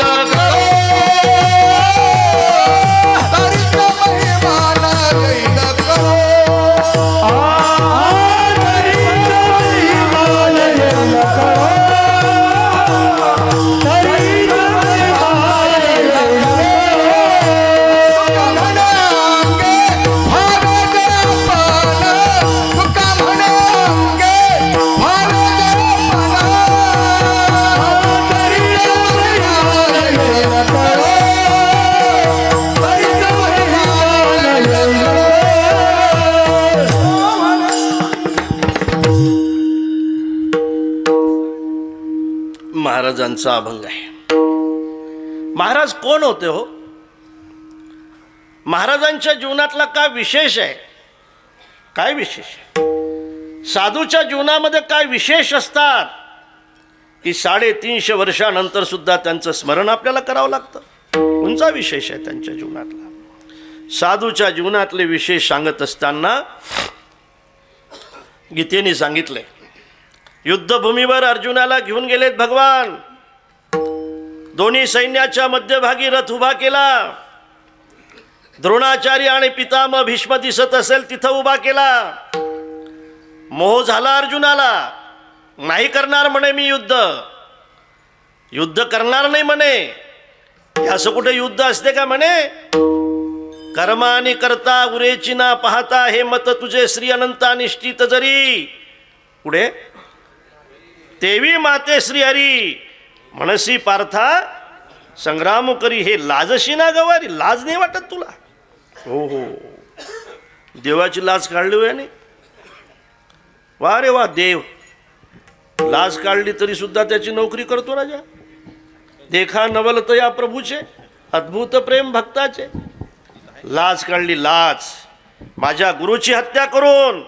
महाराजांचा अभंग आहे. महाराज कोण होते हो? महाराजांच्या जीवनातला काय विशेष आहे? काय विशेष आहे? साधूच्या जीवनामध्ये काय विशेष असतात की 350 वर्षानंतर सुद्धा त्यांचं स्मरण आपल्याला करावं लागतं. कोणता विशेष आहे त्यांच्या जीवनातला? साधूच्या जीवनातले विशेष सांगत असताना गीतेने सांगितले, युद्धभूमीवर अर्जुनाला घेऊन गेलेत भगवान. दोन्ही सैन्याच्या मध्यभागी रथ उभा केला. द्रोणाचार्य आणि पितामह भीष्म दिसत असेल तिथं उभा केला. मोह झाला अर्जुनाला, नाही करणार म्हणे मी युद्ध, युद्ध करणार नाही म्हणे. असं कुठे युद्ध असते का म्हणे. कर्मानी करता उरेची ना पाहता हे मत तुझे श्री अनंता निष्ठित जरी. पुढे देवी माते श्री हरी म्हणसी पार्था संग्राम करी. हे लाजशी ना गवारी, लाज नाही वाटत तुला? हो हो, देवाची लाज काढली होय. वा रे वा, देव लाज काढली तरी सुद्धा त्याची नोकरी करतो राजा. देखा नवलत या प्रभूचे अद्भुत प्रेम भक्ताचे. लाज काढली, लाज. माझ्या गुरुची हत्या करून,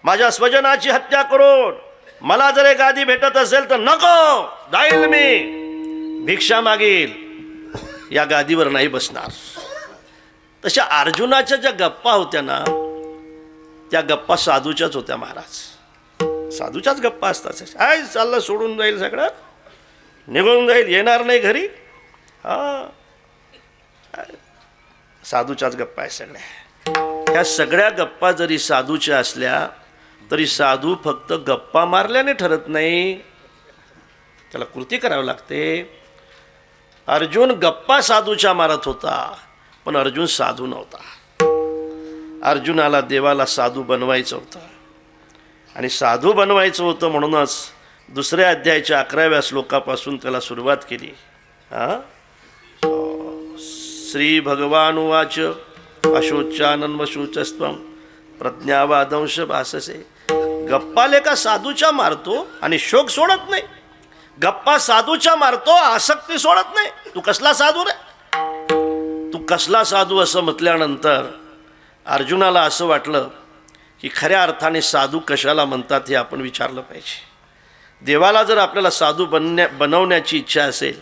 माझ्या स्वजनाची हत्या करून मला जर एक गादी भेटत असेल तर नको, जाईल मी भिक्षा मागेल, या गादीवर नाही बसणार. तशा अर्जुनाच्या ज्या गप्पा होत्या ना, त्या गप्पा साधूच्याच होत्या महाराज. साधूच्याच गप्पा असतात. काय चाललं, सोडून जाईल सगळं, निघून जाईल, येणार नाही घरी. साधूच्याच गप्पा आहेत सगळ्या. ह्या सगळ्या गप्पा जरी साधूच्या असल्या तरी साधू फक्त गप्पा मारल्याने ठरत नाही, त्याला कृती करावी लागते. अर्जुन गप्पा साधूच्या मारत होता, पण अर्जुन साधू नव्हता. अर्जुनाला देवाला साधू बनवायचं होतं आणि साधू बनवायचं होतं म्हणूनच दुसऱ्या अध्यायाच्या 11व्या श्लोकापासून त्याला सुरुवात केली. श्री भगवान उवाच अशोचानन्वशोचस्त्वं प्रज्ञावादंश भाससे. गप्पाले का साधूच्या मारतो आणि शोक सोडत नाही. गप्पा साधूच्या मारतो, आसक्ती सोडत नाही. तू कसला साधू रे, तू कसला साधू असं म्हटल्यानंतर अर्जुनाला असं वाटलं की खऱ्या अर्थाने साधू कशाला म्हणतात हे आपण विचारलं पाहिजे. देवाला जर आपल्याला साधू बनवण्याची इच्छा असेल,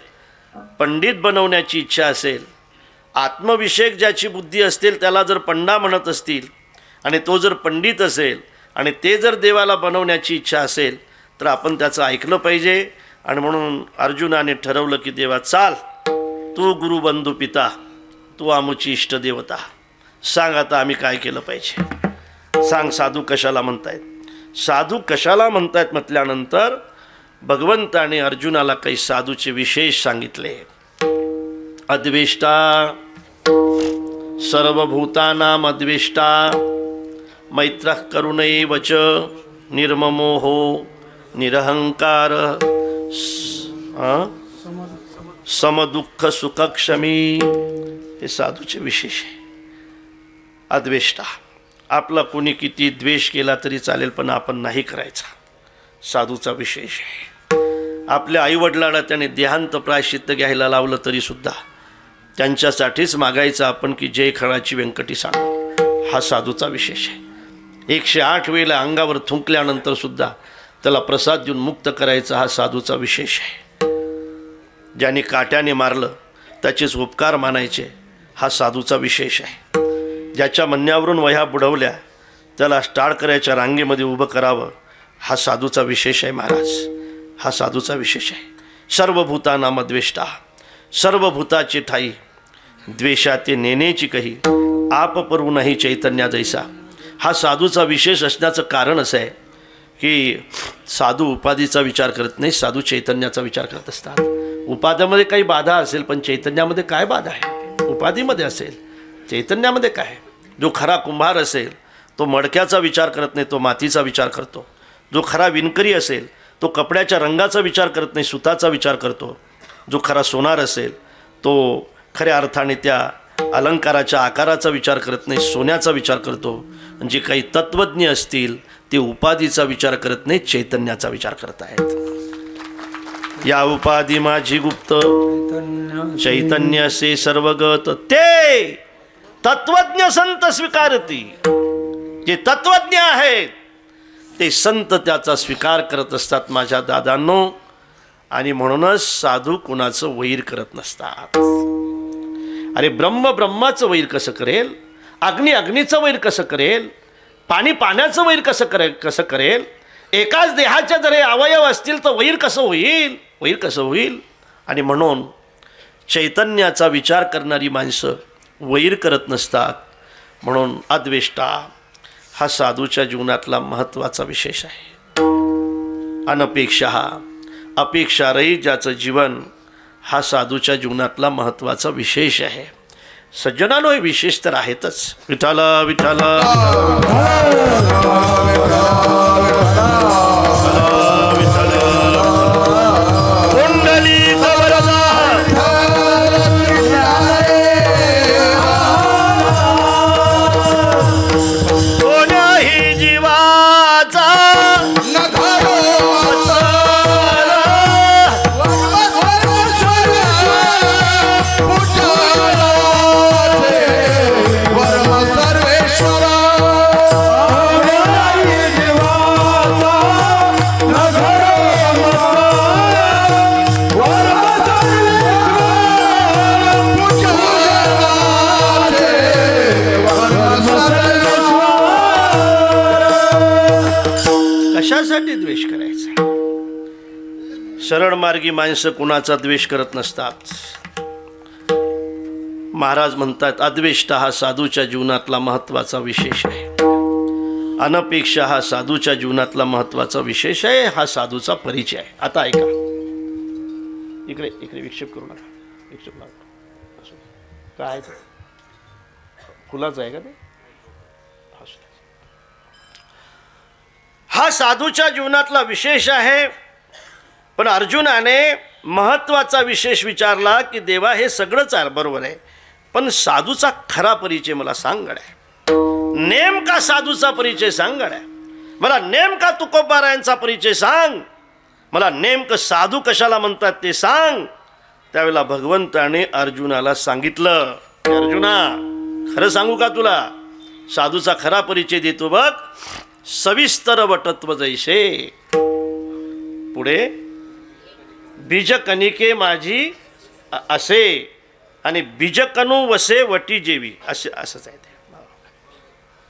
पंडित बनवण्याची इच्छा असेल, आत्मविषयक ज्याची बुद्धी असेल त्याला जर पंडा म्हणत असतील आणि तो जर पंडित असेल आणि ते जर देवाला बनवण्याची इच्छा असेल तर आपण त्याचं ऐकलं पाहिजे. आणि म्हणून अर्जुनाने ठरवलं की देवा चाल, तू गुरुबंधू पिता, तू आमची इष्टदेवता, सांग आता आम्ही काय केलं पाहिजे. सांग साधू कशाला म्हणतायत. साधू कशाला म्हणतायत म्हटल्यानंतर भगवंताने अर्जुनाला काही साधूचे विशेष सांगितले. अद्वेष्टा, सर्वभूतानां अद्वेष्टा, मैत्रः करुणैवच, निर्ममोहो निरहंकार, समदुःख सुखक्षमी. हे साधूचे विशेष आहे. अद्वेष्टा, आपला कोणी किती द्वेष केला तरी चालेल पण आपण नाही करायचा, साधूचा विशेष आहे. आपल्या आईवडिलांना त्याने देहांत प्रायश्चित्त घ्यायला लावलं तरीसुद्धा त्यांच्यासाठीच मागायचं आपण की जय खळाची व्यंकटी सांग. हा साधूचा विशेष आहे. 108 वेळेला अंगावर थुंकल्यानंतर सुद्धा त्याला प्रसाद देऊन मुक्त करायचा, हा साधूचा विशेष आहे. ज्याने काट्याने मारलं त्याचेच उपकार मानायचे, हा साधूचा विशेष आहे. ज्याच्या म्हणण्यावरून वह्या बुडवल्या त्याला टाळकऱ्याच्या रांगेमध्ये उभं करावं, हा साधूचा विशेष आहे महाराज. हा साधूचा विशेष आहे. सर्वभूतानां अद्वेष्टा, सर्व भूताची ठाई, द्वेषाते नेनेची कही, आप परू नाही चैतन्या जैसा. हा साधूचा विशेष असण्याचं कारण असं आहे की साधू उपाधीचा विचार करत नाही, साधू चैतन्याचा विचार करत असतात. उपाध्यामध्ये काही बाधा असेल पण चैतन्यामध्ये काय बाधा आहे. उपाधीमध्ये असेल, चैतन्यामध्ये काय. जो खरा कुंभार असेल तो मडक्याचा विचार करत नाही, तो मातीचा विचार करतो. जो खरा विणकरी असेल तो कपड्याच्या रंगाचा विचार करत नाही, सुताचा विचार करतो. जो खरा सोनार असेल तो खऱ्या अर्थाने त्या अलंकाराच्या आकाराचा विचार करत नाही, सोन्याचा विचार करतो. जे काही तत्त्वज्ञ असतील ते उपाधीचा विचार करत नाही, चैतन्याचा विचार करत आहेत. या उपाधी माझी गुप्त, चैतन्य से सर्वगत, ते तत्वज्ञ संत स्वीकारती. जे तत्वज्ञ आहेत ते संत त्याचा स्वीकार करत असतात माझ्या दादांनो. आणि म्हणूनच साधू कुणाचं वैर करत नसतात. अरे ब्रह्म ब्रह्माचं वैर कसं करेल, अग्नी अग्नीचं वैर कसं करेल, पाणी पाण्याचं वैर कसं करेल. एकाच देहाच्या जर अवयव असतील तर वैर कसं होईल, वैर कसं होईल. आणि म्हणून चैतन्याचा विचार करणारी माणसं वैर करत नसतात. म्हणून अद्वेष्टा हा साधूच्या जीवनातला महत्त्वाचा विशेष आहे. अनपेक्षा, अपेक्षारहित ज्याचं जीवन, हा साधूच्या जीवनातला महत्त्वाचा विशेष आहे. सज्जनानो हे विशेष तर आहेतच. विठाल विठाल कशासाठी द्वेष करायचा. सरळ मार्गी माणसं कुणाचा द्वेष करत नसतात. महाराज म्हणतात अद्वेष्टा हा साधूच्या जीवनातला महत्त्वाचा विशेष आहे. अनपेक्षा हा साधूच्या जीवनातला महत्त्वाचा विशेष आहे. हा साधूचा परिचय आहे. आता ऐका, इकडे इकडे विक्षेप करू नका. एक असं काय ते? फुलाचं आहे का ते? असं. हा साधूच्या जीवनातला विशेष आहे. पण अर्जुनाने महत्वाचा विशेष विचारला की देवा हे सगळंच आहे बरोबर आहे, पण साधूचा खरा परिचय मला सांग गड्या. नेमका साधूचा परिचय सांग गड्या. मला नेमका तुकोबारायांचा परिचय सांग. मला नेमकं साधू कशाला म्हणतात ते सांग. त्यावेळेला भगवंताने अर्जुनाला सांगितलं की अर्जुना खरं सांगू का तुला, साधूचा खरा परिचय देतो बघ. सविस्तर वटत्व जैसे, पुढे बीजकणिके माझी असे आणि बीजकणू वसे वटी जेवी असे असंच आहे ते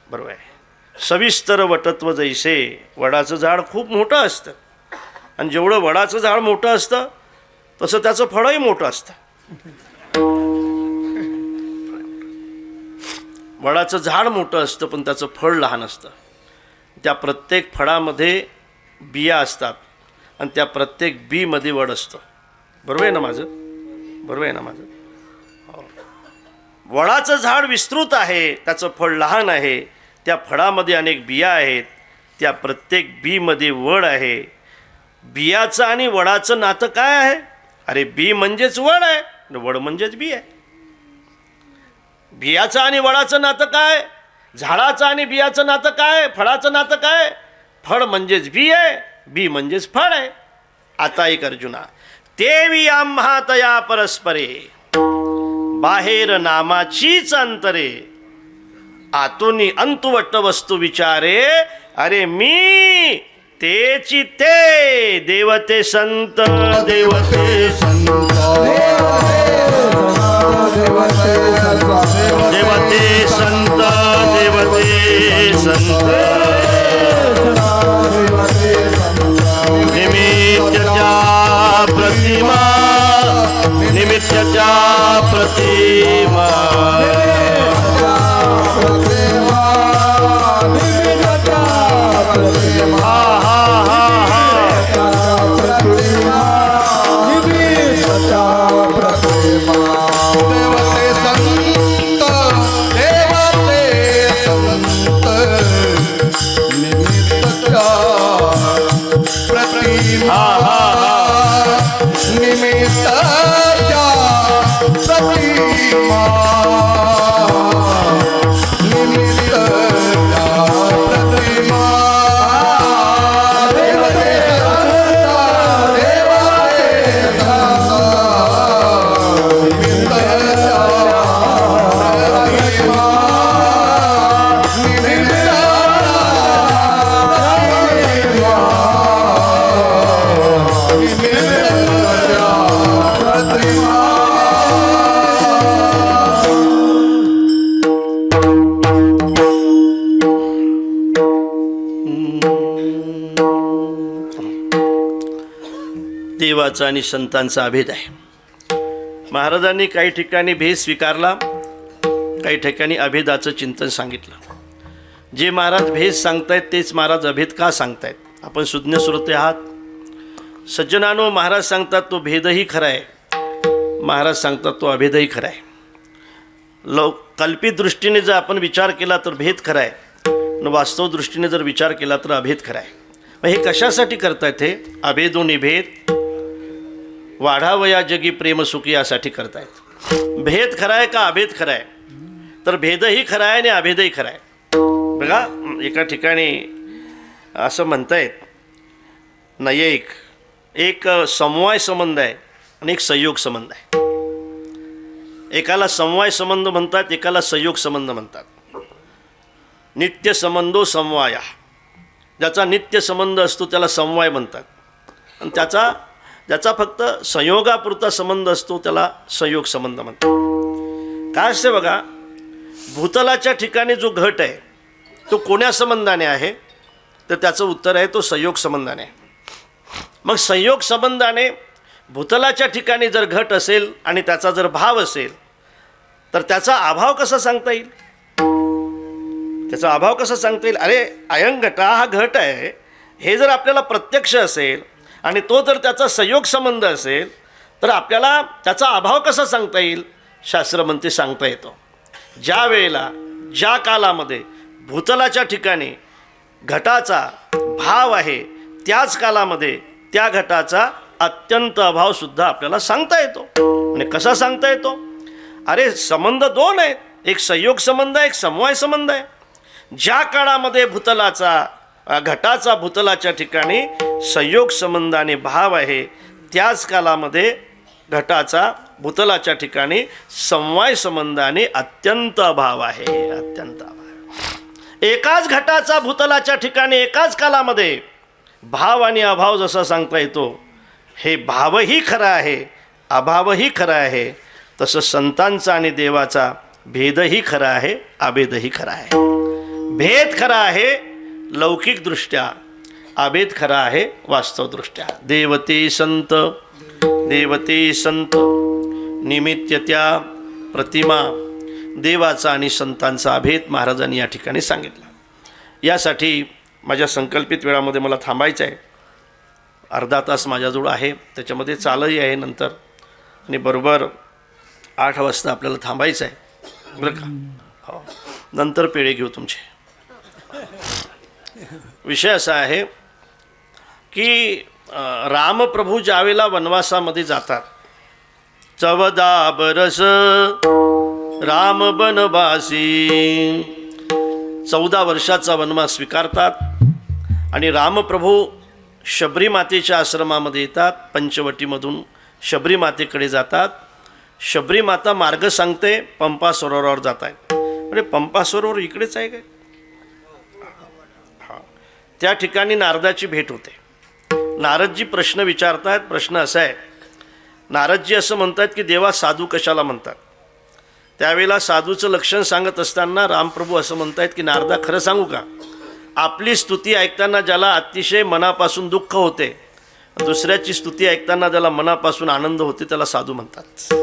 बरोबर आहे. सविस्तर वटत्व जैसे, वडाचं झाड खूप मोठं असतं आणि जेवढं वडाचं झाड मोठं असतं तसं त्याचं फळही मोठं असतं. वडाचं झाड मोठं असतं पण त्याचं फळ लहान असतं. त्या प्रत्येक फळामध्ये बिया असतात आणि त्या प्रत्येक बीमध्ये वड असतं. बरोबर आहे ना माझं? बरोबर आहे ना माझं? हो. वडाचं झाड विस्तृत आहे, त्याचं फळ लहान आहे. त्या फळामध्ये अनेक बिया आहेत, त्या प्रत्येक बीमध्ये वड आहे. बियाचं आणि वडाचं नातं काय आहे? अरे बी म्हणजेच वड आहे, वड म्हणजेच बी आहे. बियाचं आणि वडाचं नातं काय? झाडाचं आणि बियाचं नातं काय? फळाचं नातं काय? फळ म्हणजेच बी आहे, बी म्हणजेच फळ आहे. आता एक अर्जुना, तेवी आम्हा तया परस्परे, बाहेर नामाचीच अंतरे, आतुनी अंतुवट वस्तू विचारे, अरे मी तेची ते, देवते संत देवते संत देवते संत देवते संत, निमित्तच्या प्रतिमा निमित्तच्या प्रतिमा, देवाचा आणि संतांचा अभेद आहे. महाराजांनी काही ठिकाणी भेद स्वीकारला, काही ठिकाणी अभेदाचं चिंतन सांगितलं. जे महाराज भेद सांगतायत तेच महाराज अभेद का सांगतायत? आपण सुज्ञ श्रोते आहात. सज्जनानो, महाराज सांगतात तो भेदही खरा आहे, महाराज सांगतात तो अभेदही खरा आहे. कल्पित दृष्टीने जर आपण विचार केला तर भेद खरा आहे, आणि वास्तव दृष्टीने जर विचार केला तर अभेद खरा आहे. मग हे कशासाठी करतायत? हे अभेदो निभेद वाढावया जगी प्रेम सुखी यासाठी करतायत. भेद खरा आहे का अभेद खरा आहे? तर भेदही खरा आहे आणि अभेदही खरा आहे. बघा, एका ठिकाणी असं म्हणतायत नैयिक, एक समवाय संबंध आहे आणि एक संयोग संबंध आहे. एकाला समवाय संबंध म्हणतात, एकाला संयोग संबंध म्हणतात. नित्य संबंधो समवाया, ज्याचा नित्य संबंध असतो त्याला समवाय म्हणतात, आणि ज्याचा फक्त संयोगापुरता संबंध असतो त्याला संयोग संबंध म्हणतात. काय असते बघा, भूतलाच्या ठिकाणी जो घट आहे तो कोण्या संबंधाने आहे? तर त्याचं उत्तर आहे तो संयोग संबंधाने. मग संयोग संबंधाने भूतलाच्या ठिकाणी जर घट असेल आणि त्याचा जर भाव असेल तर त्याचा अभाव कसा सांगता येईल? त्याचा अभाव कसा सांगता येईल? अरे अयं घटा, हा घट आहे, हे जर आपल्याला प्रत्यक्ष असेल आणि तो जर त्याचा संयोग संबंध असेल तर आपल्याला त्याचा अभाव कसा सांगता येईल? शास्त्र म्हणते सांगता येतो. ज्या वेळेला ज्या कालामध्ये भूतलाच्या ठिकाणी घटाचा भाव आहे त्याच कालामध्ये त्या घटाचा अत्यंत अभावसुद्धा आपल्याला सांगता येतो. आणि कसा सांगता येतो? अरे संबंध दोन आहेत, एक संयोग संबंध आहे, एक समवाय संबंध आहे. ज्या काळामध्ये घटाचा भूतलाच्या ठिकाणी संयोग संबंधाने भाव आहे त्याच कालामध्ये घटाचा भूतलाच्या ठिकाणी समवाय संबंधाने अत्यंत अभाव आहे, अत्यंत अभाव. एकाच घटाचा भूतलाच्या ठिकाणी एकाच कालामध्ये भाव आणि अभाव जसा सांगता येतो, हे भावही खरा आहे अभावही खरा आहे, तसं संतांचा आणि देवाचा भेदही खरा आहे अभेदही खरा आहे. भेद खरा आहे लौकिकदृष्ट्या, अभेद खरा आहे वास्तवदृष्ट्या. देवते संत निमित्य त्या प्रतिमा, देवाचा आणि संतांचा अभेद महाराजांनी या ठिकाणी सांगितला. यासाठी माझ्या संकल्पित वेळामध्ये मला थांबायचं आहे. अर्धा तास माझ्याजवळ आहे, त्याच्यामध्ये चालही आहे नंतर, आणि बरोबर 8 वाजता आपल्याला थांबायचं आहे बरं का. हो, नंतर पेढे घेऊ तुमचे. विषय असा आहे की रामप्रभू ज्यावेळेला वनवासामध्ये जातात, 14 बरस राम बनवासी, 14 वर्षाचा वनवास स्वीकारतात आणि रामप्रभू शबरी मातेच्या आश्रमामध्ये येतात. पंचवटीमधून शबरी मातेकडे जातात. शबरी माता मार्ग सांगते, पंपा सरोवरावर जात आहेत. म्हणजे पंपा सरोवर इकडेच आहे काय? त्या ठिकाणी नारदाची भेट होते. नारदजी प्रश्न विचारतात. प्रश्न असा आहे, नारदजी असं म्हणतात की देवा साधू कशाला म्हणतात? त्यावेळेला साधूचं लक्षण सांगत असताना रामप्रभू असं म्हणतात की नारदा खरं सांगू का, आपली स्तुती ऐकताना ज्याला अतिशय मनापासून दुःख होते, दुसऱ्याची स्तुती ऐकताना ज्याला मनापासून आनंद होते, त्याला साधू म्हणतात.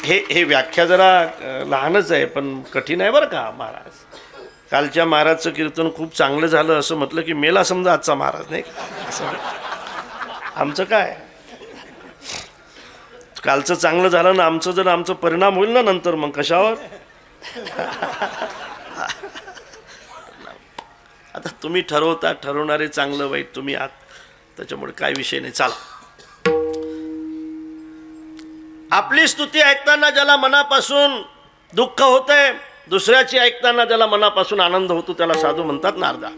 हे व्याख्या जरा लहानच आहे पण कठीण आहे बरं का. महाराज कालच्या महाराजचं कीर्तन खूप चांगलं झालं असं म्हटलं की मेला समजा आजचा महाराज, नाही असं आमचं काय, कालचं चांगलं झालं ना आमचं, जर आमचं परिणाम होईल ना नंतर, मग कशावर? आता तुम्ही ठरवता, ठरवणारे चांगलं वाईट तुम्ही आहात, त्याच्यामुळे काय विषय नाही. चला, आपली स्तुती ऐकताना ज्याला मनापासून दुःख होते, दुसऱ्याची ऐकताना ज्याला मनापासून आनंद होतो, त्याला साधू म्हणतात नारदा.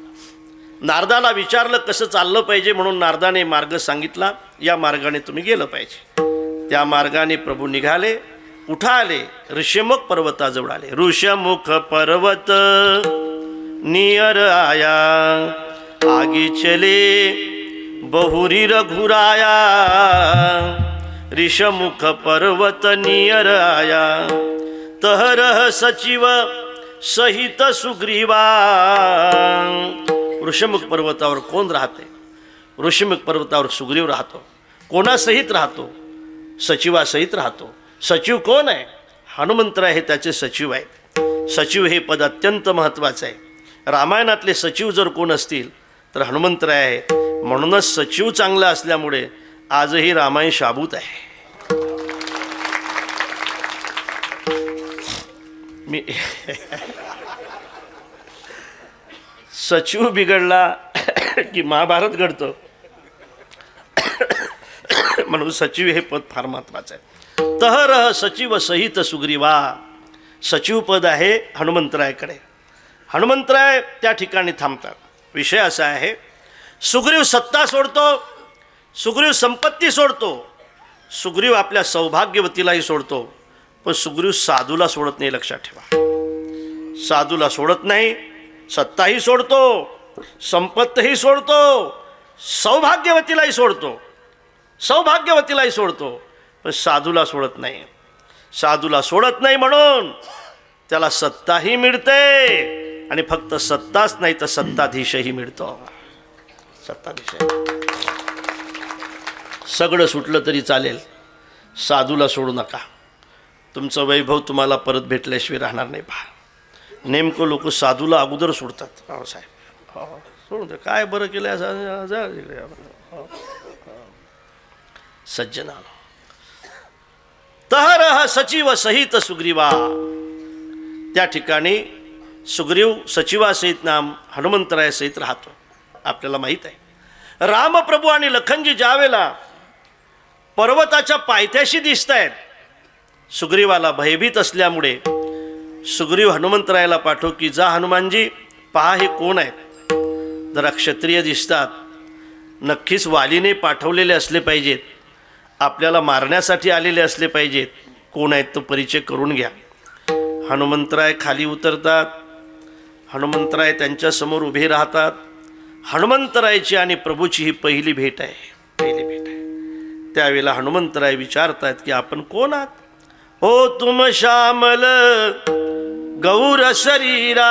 नारदाला विचारलं कसं चाललं पाहिजे, म्हणून नारदाने मार्ग सांगितला, या मार्गाने तुम्ही गेलं पाहिजे. त्या मार्गाने प्रभू निघाले. कुठं आले? ऋषमुख पर्वताजवळ आले. ऋषमुख पर्वत नियर आया, आगे चले बहुरी रघुराया. ऋषमुख पर्वत नियर आया, तहरह सचिव सहित सुग्रीवा. ऋषमुख पर्वतावर कोण राहते? ऋषमुख पर्वतावर सुग्रीव राहतो. कोणासहित राहतो? सचिवासहित राहतो. सचिव कोण आहे? हनुमंतराय हे त्याचे सचिव आहेत. सचिव हे पद अत्यंत महत्त्वाचं आहे. रामायणातले सचिव जर कोण असतील तर हनुमंतराय आहेत. म्हणूनच सचिव चांगला असल्यामुळे आजही रामायण शाबूत आहे. मी सचिव बिघडला की महाभारत घडतं, म्हणून सचिव हे पद फार महत्त्वाचं आहे. तहरह सचिव सहित सुग्रीवा. सचिव पद आहे हनुमंतरायकडे. हनुमंतराय त्या ठिकाणी थांबतात. विषय असा आहे, सुग्रीव सत्ता सोडतो, सुग्रीव संपत्ती सोडतो, सुग्रीव आपल्या सौभाग्यवतीलाही सोडतो, पण सुग्रीव साधूला सोडत नाही. लक्षात ठेवा, साधूला सोडत नाही. सत्ताही सोडतो, संपत्तीही सोडतो, सौभाग्यवतीलाही सोडतो, सौभाग्यवतीलाही सोडतो, पण साधूला सोडत नाही. साधूला सोडत नाही म्हणून त्याला सत्ताही मिळते, आणि फक्त सत्ताच नाही तर सत्ताधीशही मिळतो. सत्ताधीश सगळं सुटलं तरी चालेल, साधूला सोडू नका. तुमचं वैभव तुम्हाला परत भेटल्याशिवाय राहणार नाही. पहा, नेमकं लोक साधूला अगोदर सोडतात. हो साहेब, हो सोडून द्या, काय बरं केलं असं. सज्जनानो, तहरह सचिव सहित सुग्रीवा. त्या ठिकाणी सुग्रीव सचिवासहित नाम हनुमंतरायासहित राहतो. आपल्याला माहीत आहे रामप्रभू आणि लखनजी ज्यावेळेला पर्वताच्या पायथ्याशी दिसत आहेत, सुग्रीवाला भयभीत असल्यामुळे सुग्रीव हनुमंतरायाला पाठव की जा हनुमानजी पहा हे कोण आहेत. जरा क्षत्रिय दिसतात, नक्कीच वालीने पाठवलेले असले पाहिजेत, आपल्याला मारण्यासाठी आलेले असले पाहिजेत. कोण आहेत तो परिचय करून घ्या. हनुमंतराय खाली उतरतात. हनुमंतराय त्यांच्यासमोर उभे राहतात. हनुमंतरायची आणि प्रभूची ही पहिली भेट आहे, पहिली भेट आहे. त्यावेळेला हनुमंतराय विचारतात की आपण कोण आहात. हो तुम श्यामल गौर शरीरा,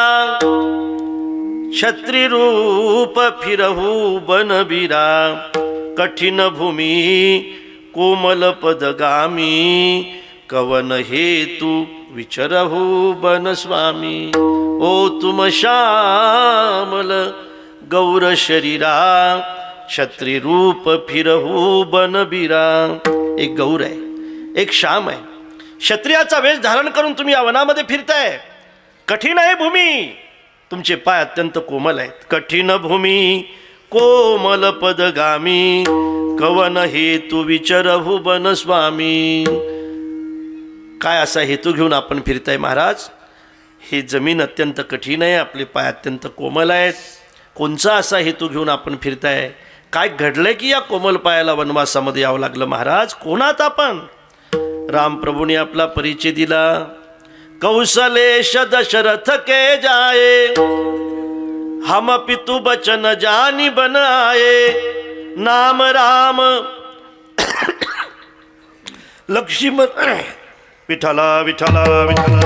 छत्री रूप फिरहू बनबीरा, कठिन भूमी कोमल पदगामी, कवन हेतु विचरहू बन स्वामी. ओ तुम श्यामल गौर शरीरा, छत्री रूप फिरहू बनबीरा. एक गौर आहे, एक श्याम आहे. क्षत्रियाचा वेश धारण करून तुम्ही या वनामध्ये फिरताय. कठीण आहे भूमी, तुमचे पाय अत्यंत कोमल आहेत. कठीण भूमी कोमल पदगामी, कवन हेतू विचरहू बन स्वामी. काय असा हेतू घेऊन आपण फिरताय महाराज. ही जमीन अत्यंत कठीण आहे, आपले पाय अत्यंत कोमल आहेत. कोणचा असा हेतू घेऊन आपण फिरताय. काय घडलंय की या कोमल पायाला वनवासामध्ये यावं लागलं महाराज. कोणात आपण. रामप्रभूने आपला परिचय दिला. कौशलेश दशरथ के जाए, हम पितु बचन जानी बन आए. नाम राम लक्ष्मण विठला विठला विठला,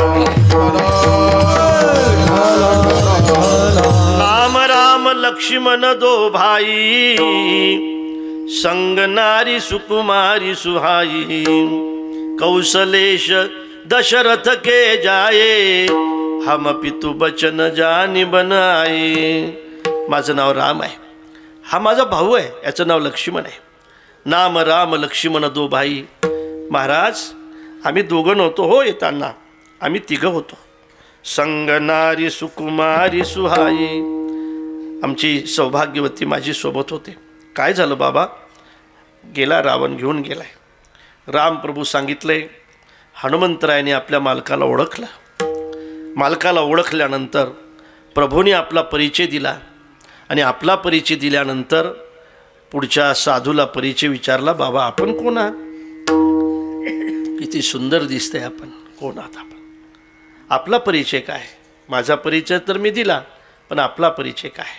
नाम राम लक्ष्मण दो भाई, संग नारी सुकुमारी सुहाई. कौशलेश दशरथ के जाए, हम पितु बचन जानी बनाए. माझं नाव राम आहे, हा माझा भाऊ आहे, याचं नाव लक्ष्मण आहे. नाम राम लक्ष्मण दो भाई. महाराज आम्ही दोघं नव्हतो हो, येताना आम्ही तिघं होतो. संग नारी सुकुमारी सुहाई. आमची सौभाग्यवती माझी सोबत होते. काय झालं बाबा. गेला रावण, घेऊन गेलाय. रामप्रभू सांगितले. हनुमंतरायाने आपल्या मालकाला ओळखलं. मालकाला ओळखल्यानंतर प्रभूने आपला परिचय दिला आणि आपला परिचय दिल्यानंतर पुढच्या साधूला परिचय विचारला. बाबा आपण कोण आहात. किती सुंदर दिसतंय आपण. कोण आहात आपण. आपला परिचय काय. माझा परिचय तर मी दिला, पण आपला परिचय काय.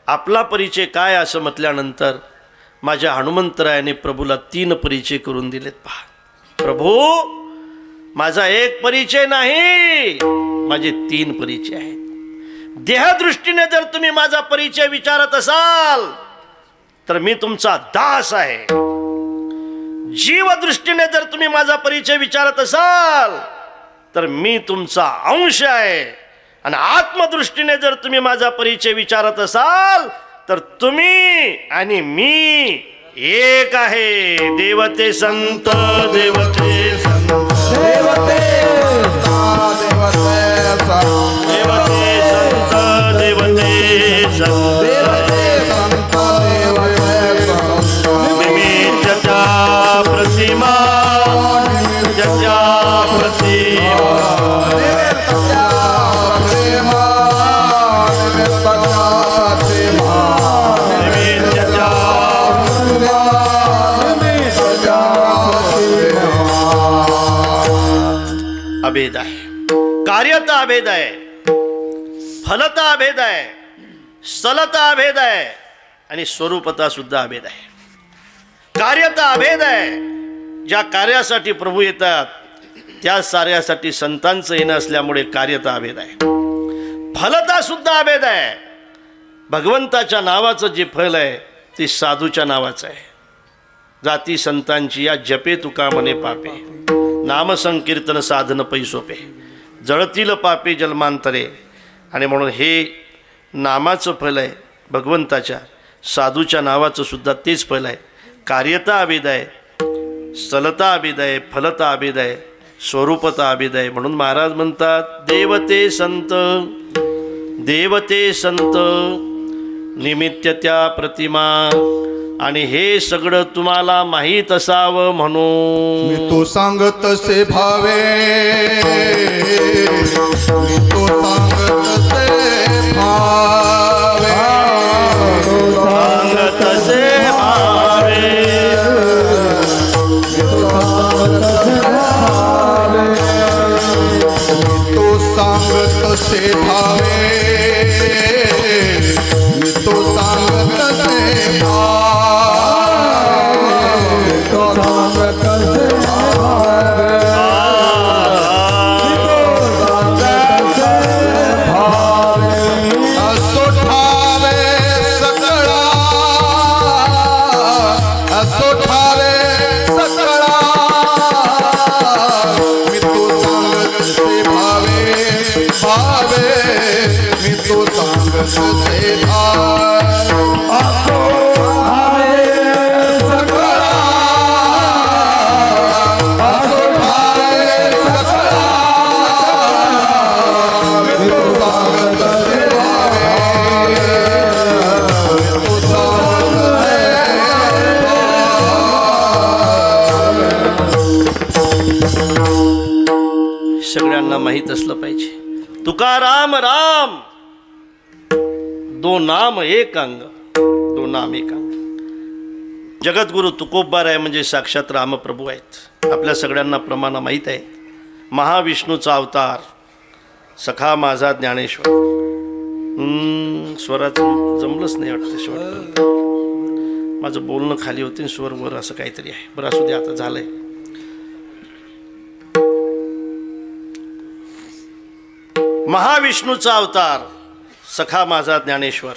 आपला परिचय काय असं म्हटल्यानंतर माझ्या हनुमंतरायाने प्रभूला 3 परिचय करून दिलेत. पहा प्रभू, माझा एक परिचय नाही, माझे 3 परिचय आहेत. देहदृष्टीने जर तुम्ही माझा परिचय विचारत असाल तर मी तुमचा दास आहे. जीवदृष्टीने जर तुम्ही माझा परिचय विचारत असाल तर मी तुमचा अंश आहे. आणि आत्मदृष्टीने जर तुम्ही माझा परिचय विचारत असाल तर तुम्ही आणि मी एक आहे. देवते संत देवते संत देवते देवते देवते संत देवते संत निमित्तच्या प्रतिमा निमित्तच्या प्रतिमा अभेद आहे. कार्यता अभेद आहे, फलता अभेद आहे, स्थलता अभेद आहे आणि स्वरूपता सुद्धा अभेद आहे. कार्यता अभेद आहे. ज्या कार्यासाठी प्रभू येतात त्या कार्यासाठी संतांचं येणं असल्यामुळे कार्यता अभेद आहे. फलता सुद्धा अभेद आहे. भगवंताच्या नावाचं जे फल आहे ते साधूच्या नावाचं आहे. जाती संतांची या जपे तुका मने पापे, नामसंकीर्तन साधन पैसोपे, जळतील पापे जन्मांतरे. आणि म्हणून हे नामाचं फल आहे भगवंताच्या, साधूच्या नावाचं सुद्धा तेच फल आहे. कार्यता अभेद आहे, स्थलता अभिदय, फलता अभिदय, स्वरूपता अभिदय. म्हणून महाराज म्हणतात देवते संत, देवते संत निमित्त त्या प्रतिमा. आणि हे सगळं तुम्हाला माहीत असावं म्हणून मी तो सांगत से भावे, मी तो सांगत से भावे, सांगत से भावे. तो सांगत से भावे, मी तो सांगत से भावे. असो ठावे सकळा, असो ठावे सकळा, मी तो सांगत से भावे, भावे, मी तो सांगत से भावे. असो ठावे सकळा, असो ठावे सकळा, मी तो सांगत से भावे, मी तो सांगत सगळ्यांना माहीत असलं पाहिजे. तुकाराम राम दो नाम एक अंग, दो नाम एक अंग. जगद्गुरु तुकोबाराय म्हणजे साक्षात रामप्रभू आहेत. आपल्या सगळ्यांना प्रमाण माहीत आहे. महाविष्णूचा अवतार सखा माझा ज्ञानेश्वर. स्वराचं जमलंच नाही वाटतं शेवट. माझं बोलणं खाली होते, स्वर वर असं काहीतरी आहे. बरं असू दे, आता झालंय. महाविष्णूचा अवतार सखा माझा ज्ञानेश्वर.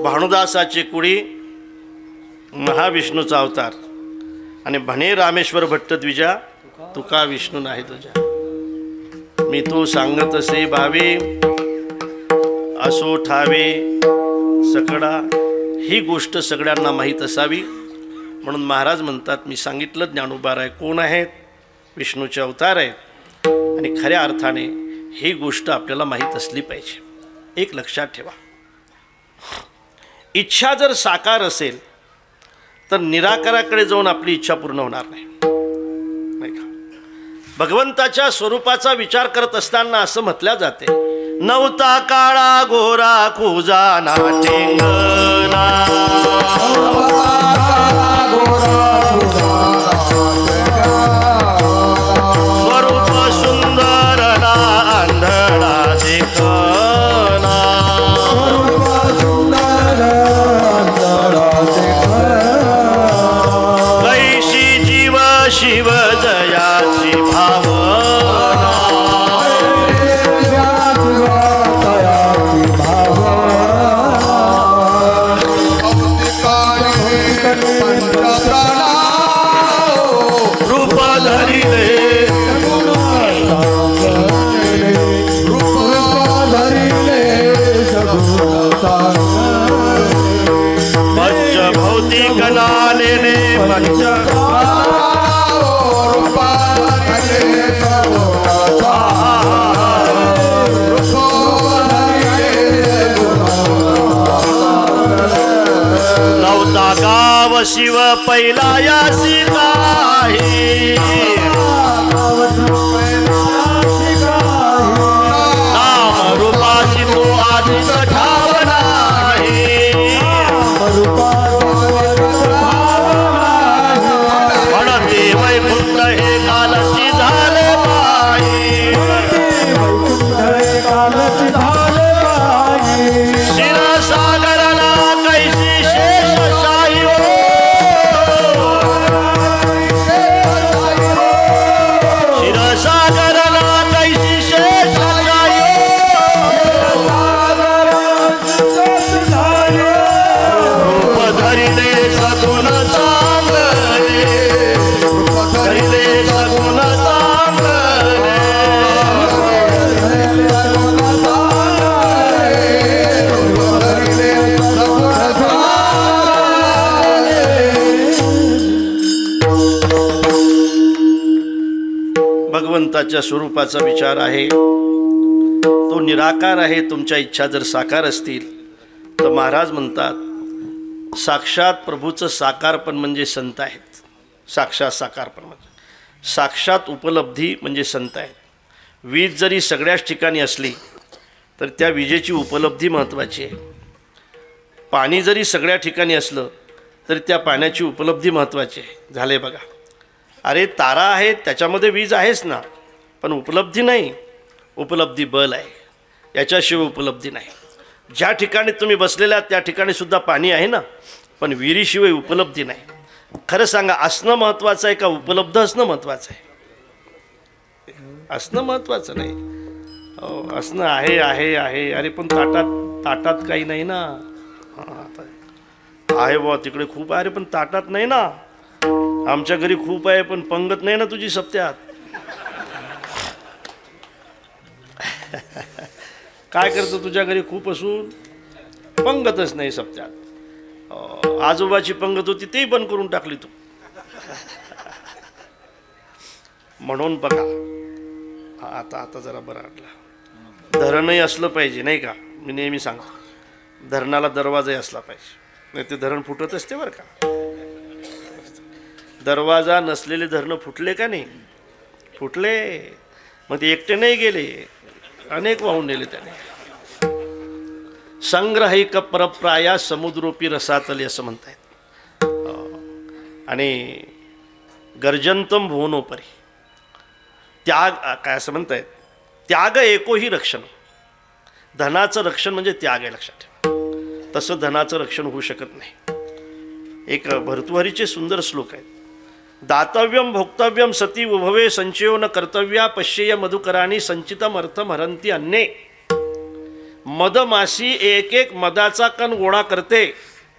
भानुदासाची कुडी महाविष्णूचा अवतार. आणि म्हणे रामेश्वर भट्ट द्विजा, तुका विष्णू नाही तुझ्या. मी तो सांगत असे भावे, असो ठावे सकळा. ही गोष्ट सगळ्यांना माहीत असावी म्हणून महाराज म्हणतात मी सांगितलं ज्ञानोबाराय कोण आहेत, विष्णूचे अवतार आहेत. आणि खऱ्या अर्थाने ही गोष्ट आपल्याला माहीत असली पाहिजे. एक लक्षात ठेवा, इच्छा जर साकार असेल तर निराकाराकडे जाऊन आपली इच्छा पूर्ण होणार नाही, नाही का? भगवंताच्या स्वरूपाचा विचार करत असताना असं म्हटल्या जाते, नवता काळा गोरा खुजाना टेंगना, स्वरूप सुंदर ना आंधळा देखना, कैशी जीव शिव जयाची भावना, रूप धरिले पंच भौतिक नालेने पंच नवता गाव शिव पहिला यासी काही, नाम रूपाची तो आधीच ठाव नाही, म्हणते वैकुंठ हे कालची झाले पायी, क्षीरसागरला कैसी शेषशाही हो, भगवंताच्या स्वरूपाचा विचार आहे, तो निराकार आहे. तुमच्या इच्छा जर साकार असतील तर महाराज म्हणतात साक्षात प्रभूचं साकारपण म्हणजे संत आहेत. साक्षात साकारपण म्हणजे साक्षात उपलब्धी म्हणजे संत आहेत. वीज जरी सगळ्याच ठिकाणी असली तर त्या विजेची उपलब्धी महत्त्वाची आहे. पाणी जरी सगळ्या ठिकाणी असलं तर त्या पाण्याची उपलब्धी महत्त्वाची आहे. झाले बघा. अरे तारा आहे त्याच्यामध्ये वीज आहेच ना, पण उपलब्धी नाही. उपलब्धी बल आहे, याच्याशिवाय उपलब्धी नाही. ज्या ठिकाणी तुम्ही बसलेल्या त्या ठिकाणी सुद्धा पाणी आहे ना, पण विहिरीशिवाय उपलब्धी नाही. खरं सांगा, असणं महत्त्वाचं आहे का उपलब्ध असणं महत्त्वाचं आहे? असणं महत्त्वाचं नाही. असणं आहे आहे आहे. अरे पण ताटात काही नाही ना. आहे बुवा तिकडे खूप आहे, अरे पण ताटात नाही ना. आमच्या घरी खूप आहे पण पंगत नाही ना तुझी सप्त्यात. काय करतो तुझ्या घरी खूप असून पंगतच नाही सप्त्यात. आजोबाची पंगत होती तेही बंद करून टाकली तू. म्हणून बघा, आता जरा बरं वाटलं. धरणही असलं पाहिजे नाही का. मी नेहमी सांगतो धरणाला दरवाजाही असला पाहिजे, नाही ते धरण फुटत असते बरं का. दरवाजा नसलेले धरणं फुटले का नाही? फुटले. मग ते एकटे नाही गेले, अनेक वाहून नेले त्याने. संग्रहिक परप्राया समुद्रोपी रसातले असं म्हणतायत. आणि गर्जंतम भुवनोपरी त्याग काय असं म्हणतायत. त्याग एकोही रक्षण. धनाचं रक्षण म्हणजे त्याग आहे, लक्षात ठेवा. तसं धनाचं रक्षण होऊ शकत नाही. एक भर्तृहरीचे सुंदर श्लोक आहेत. दातव्यम भोक्तव्यम सती उभवे संचयो न कर्तव्या पश्येय मधुकराणी संचितम अर्थम हरंती अन्ये. मधमाशी एक एक मधाचा कण गोळा करते.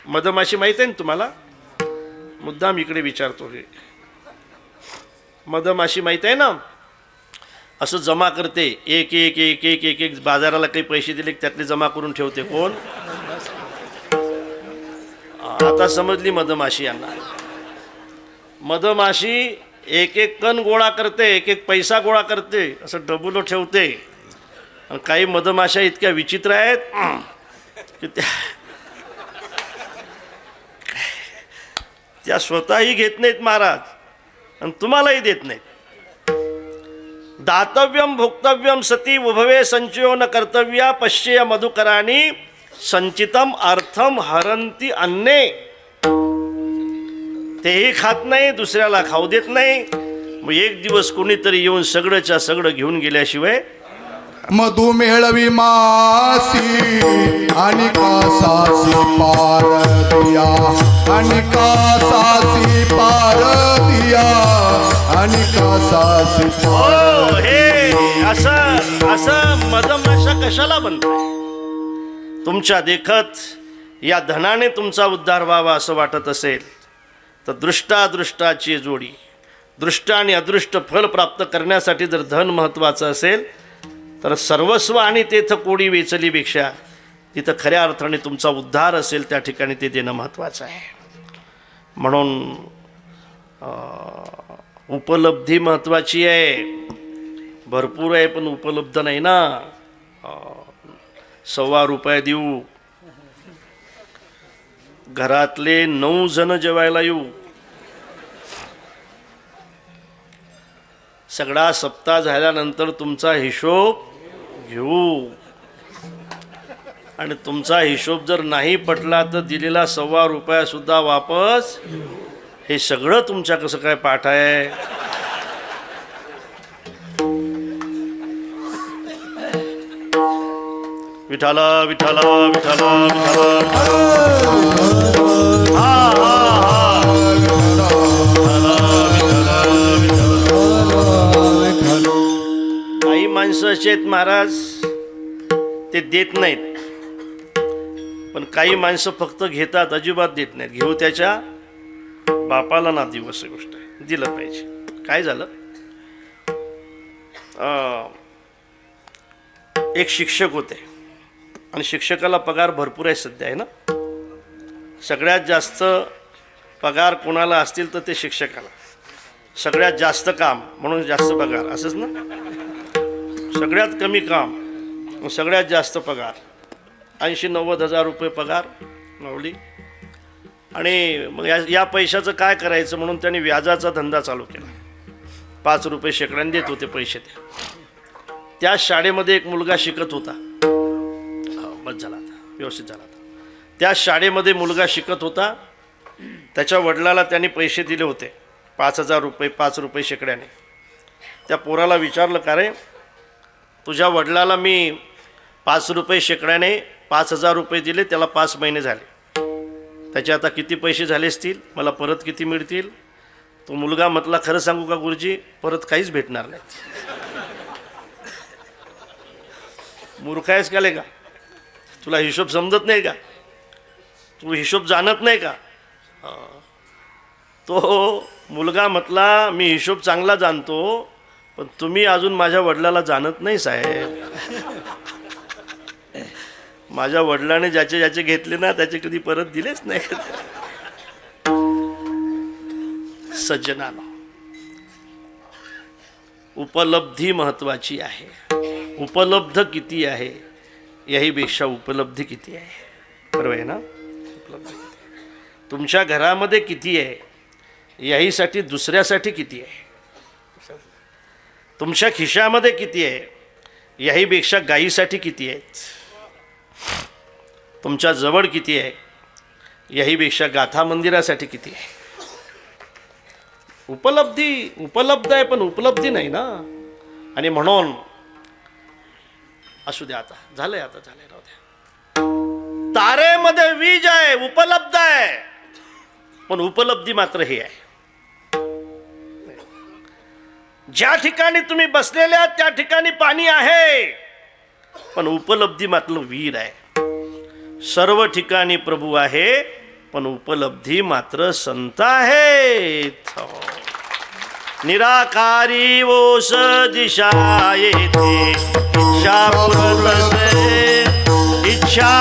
मधमाशी माहिती आहे ना तुम्हाला? मुद्दाम इकडे विचारतो. हे मधमाशी माहिती आहे ना? असं जमा करते एक एक एक एक एक एक. बाजाराला काही पैसे दिले त्यातले जमा करून ठेवते. कोण? आता समजली मधमाशी यांना. मधमाशी एक एक कण गोळा करते, एक एक पैसा गोळा करते, असं डबुलो ठेवते. आणि काही मधमाशा इतक्या विचित्र आहेत की त्या स्वतःही घेत नाहीत महाराज आणि तुम्हालाही देत नाहीत. दातव्यम भोक्तव्यम सती उभवे संचयो न कर्तव्या पश्येय मधुकराणी संचितम अर्थम हरंती अन्ये. तेही खात नाही, दुसऱ्याला खाऊ देत नाही. मग एक दिवस कोणीतरी येऊन सगळंच्या सगळं घेऊन गेल्याशिवाय मधु मेळवी मासी आणि कासासी पार दिया, आणि कासासी पार दिया, आणि कासासी हो. हे असं मधमाशा कशाला बनताय? तुमच्या देखत या धनाने तुमचा उद्धार व्हावा असं वाटत असेल तर दृष्टादृष्टाची जोडी, दृष्ट आणि अदृष्ट फल प्राप्त करण्यासाठी जर धन महत्त्वाचं असेल तर सर्वस्व आणि तेथ कोडी वेचलीपेक्षा तिथं खऱ्या अर्थाने तुमचा उद्धार असेल त्या ठिकाणी ते देणं महत्त्वाचं आहे. म्हणून उपलब्धी महत्त्वाची आहे. भरपूर आहे पण उपलब्ध नाही ना. ₹1.25 देऊ, घरातले 9 जण जेवायला येऊ, सगळा सप्ताह झाल्यानंतर तुमचा हिशोब घेऊ, आणि तुमचा हिशोब जर नाही पटला तर दिलेला ₹1.25 सुद्धा वापस. हे सगळं तुमच्या कसं काय पाठ आहे? विठाला विठाला विठाला विठाला. हा हा काही माणसं असे आहेत महाराज ते देत नाहीत, पण काही माणसं फक्त घेतात, अजिबात देत नाहीत. घेऊ त्याच्या बापाला ना देऊ अशी गोष्ट आहे. दिलं पाहिजे. काय झालं, एक शिक्षक होते आणि शिक्षकाला पगार भरपूर आहे सध्या आहे ना. सगळ्यात जास्त पगार कोणाला असतील तर ते शिक्षकाला. सगळ्यात जास्त काम म्हणून जास्त पगार, असंच ना. सगळ्यात कमी काम सगळ्यात जास्त पगार, 80-90 हजार रुपये पगार मावली. आणि मग या पैशाचं काय करायचं म्हणून त्यांनी व्याजाचा धंदा चालू केला. 5 रुपये शेकड्याने देत होते पैसे ते. त्या शाळेमध्ये एक मुलगा शिकत होता. बस झाला आता, व्यवस्थित झाला आता. त्या शाळेमध्ये मुलगा शिकत होता. त्याच्या वडिलाला त्यांनी पैसे दिले होते 5,000 रुपये, 5 रुपये शेकड्याने. त्या पोराला विचारलं, का रे तुझ्या वडिलाला मी 5 रुपये शेकड्याने 5,000 रुपये दिले, त्याला 5 महिने झाले, त्याचे आता किती पैसे झाले असतील, मला परत किती मिळतील? तो मुलगा म्हटला, खरं सांगू का गुरुजी, परत काहीच भेटणार नाही. मूर्ख आहेस का का? तुला हिशोब समजत नाही का? तू हिशोब जाणत नाही का? तो मुलगा म्हटला, मी हिशोब चांगला जाणतो, पण तुम्ही अजून माझ्या वडिलाला जाणत नाही साहेब. माझ्या वडिलाने ज्याचे ज्याचे घेतले ना त्याचे कधी परत दिलेच नाही. सज्जनानो, उपलब्धी महत्वाची आहे. उपलब्ध किती आहे याहीपेक्षा उपलब्धी किती आहे, बरोबर आहे ना. उपलब्धी तुमच्या घरामध्ये किती आहे याहीसाठी दुसऱ्यासाठी किती आहे. तुमच्या खिशामध्ये किती आहे याहीपेक्षा गायीसाठी किती आहेत. तुमच्या जवळ किती आहे याहीपेक्षा गाथा मंदिरासाठी किती आहे. उपलब्धी उपलब्ध आहे पण उपलब्धी नाही ना. आणि म्हणून असू द्या, आता झालंय, आता झालंय, राहू द्या. तारेमध्ये वीज आहे, उपलब्ध आहे, पण उपलब्धी मात्र हे आहे. ज्या ठिकाणी तुम्ही बसलेले आहात त्या ठिकाणी पाणी आहे, पण उपलब्धी मात्र वीर आहे. सर्व ठिकाणी प्रभू आहे, पण उपलब्धी मात्र संत आहेत. निराकारी ओस दिशा येते, इच्छा पुरतसे, इच्छा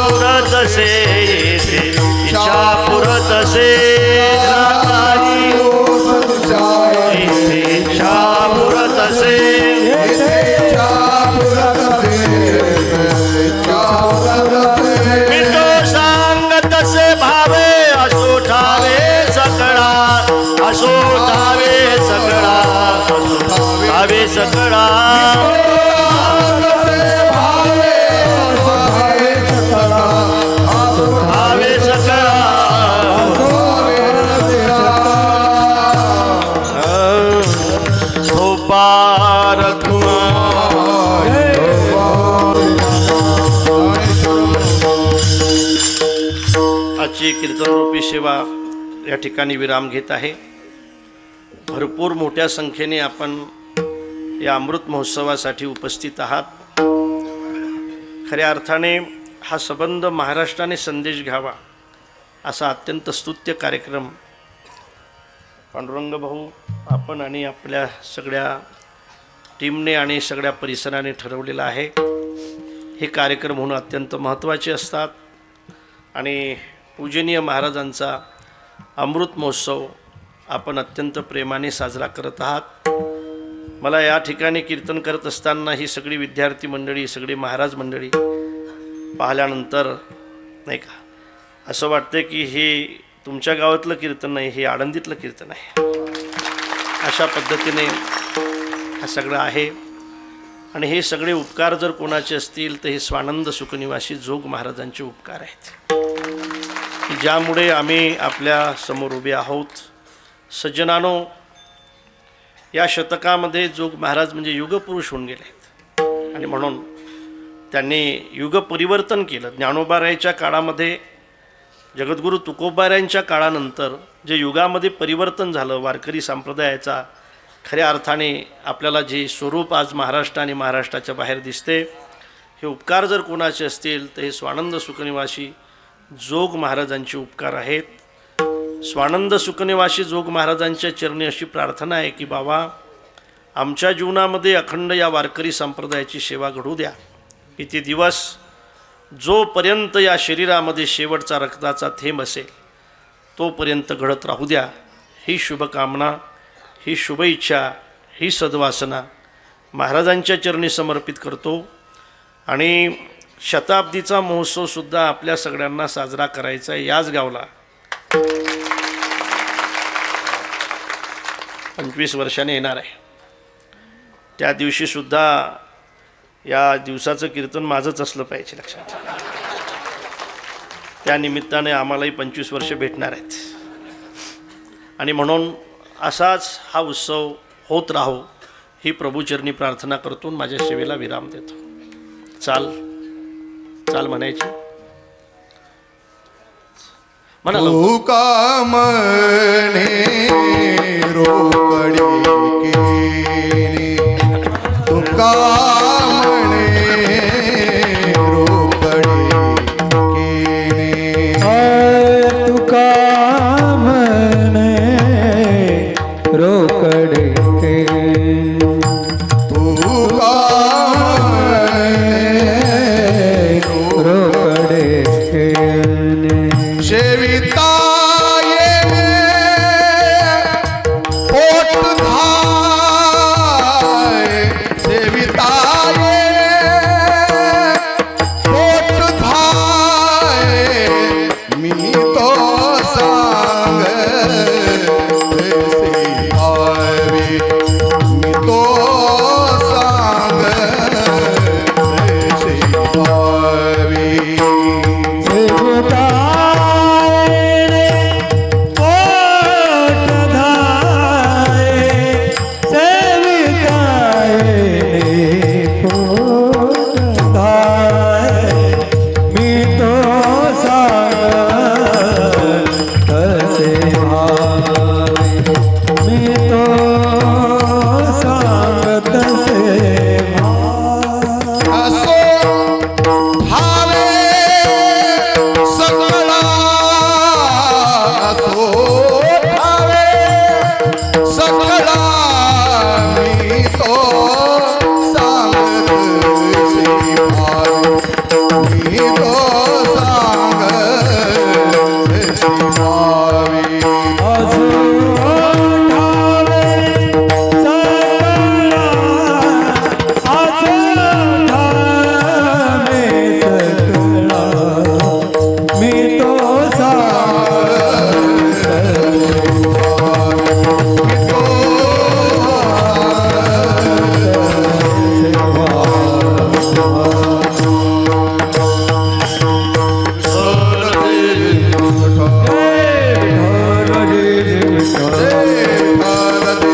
पुरतसे येते, इच्छा पुरतसे. निराकारी येते, इच्छा पुरतसे. मिटो सांग तसे भावे, असो ठावे सकळा, असो ठावे सकळा, ठावे सकळा. ठावे सकळा. आजची कीर्तनरूपी सेवा या ठिकाणी विराम घेत आहे. भरपूर मोठ्या संख्येने आपण या अमृत महोत्सवासाठी उपस्थित आहात. खऱ्या अर्थाने हा संबंध महाराष्ट्राने संदेश घ्यावा असा अत्यंत स्तुत्य कार्यक्रम पांडुरंग भाऊ, आपण आणि आपल्या सगळ्या टीमने आणि सगळ्या परिसराने ठरवलेला आहे. हे कार्यक्रम होणं अत्यंत महत्त्वाचे असतात. आणि पूजनीय महाराजांचा अमृत महोत्सव आपण अत्यंत प्रेमाने साजरा करत आहात. मला या ठिकाणी कीर्तन करत असताना ही सगळी विद्यार्थी मंडळी, सगळी महाराज मंडळी पाहिल्यानंतर नाही का असं वाटतं की हे तुमच्या गावातलं कीर्तन नाही, हे आळंदीतलं कीर्तन आहे. अशा पद्धतीने हा सगळं आहे. आणि हे सगळे उपकार जर कोणाचे असतील तर हे स्वानंद सुखनिवासी जोग महाराजांचे उपकार आहेत, ज्यामुळे आम्ही आपल्या समोर उभे आहोत. सज्जनानो, या शतकामध्ये जोग महाराज म्हणजे युगपुरुष होऊन गेले आहेत. आणि म्हणून त्यांनी युग परिवर्तन केलं. ज्ञानोबारायांच्या काळामध्ये, जगद्गुरू तुकोबारायांच्या काळानंतर जे युगामध्ये परिवर्तन झालं वारकरी संप्रदायाचा, खऱ्या अर्थाने आपल्याला जे स्वरूप आज महाराष्ट्र आणि महाराष्ट्राच्या बाहेर दिसते, हे उपकार जर कोणाचे असतील तर हे स्वानंद सुखनिवासी जोग महाराजांचे उपकार आहेत. स्वानंद सुखनिवासी जोग महाराजांच्या चरणी अशी प्रार्थना आहे की बाबा, आमच्या जीवनामध्ये अखंड या वारकरी संप्रदायाची सेवा घडू द्या. किती दिवस जोपर्यंत या शरीरामध्ये शेवटचा रक्ताचा थेंब असेल तोपर्यंत घडत राहू द्या. ही शुभकामना ही शुभ इच्छा, ही सद्वासना महाराजांच्या चरणी समर्पित करतो आणि शताब्दीचा महोत्सवसुद्धा आपल्या सगळ्यांना साजरा करायचा आहे याच गावला. 25 वर्षाने येणार आहे. त्या दिवशीसुद्धा या दिवसाचं कीर्तन माझंच असलं पाहिजे लक्षात. त्या निमित्ताने आम्हालाही 25 वर्ष भेटणार आहेत आणि म्हणून असाच हा उत्सव होत राहो ही प्रभूचरणी प्रार्थना करतो. माझ्या सेवेला विराम देतो. चाल चाल म्हणायची म्हणा लवकर. तुका मने रोकडी के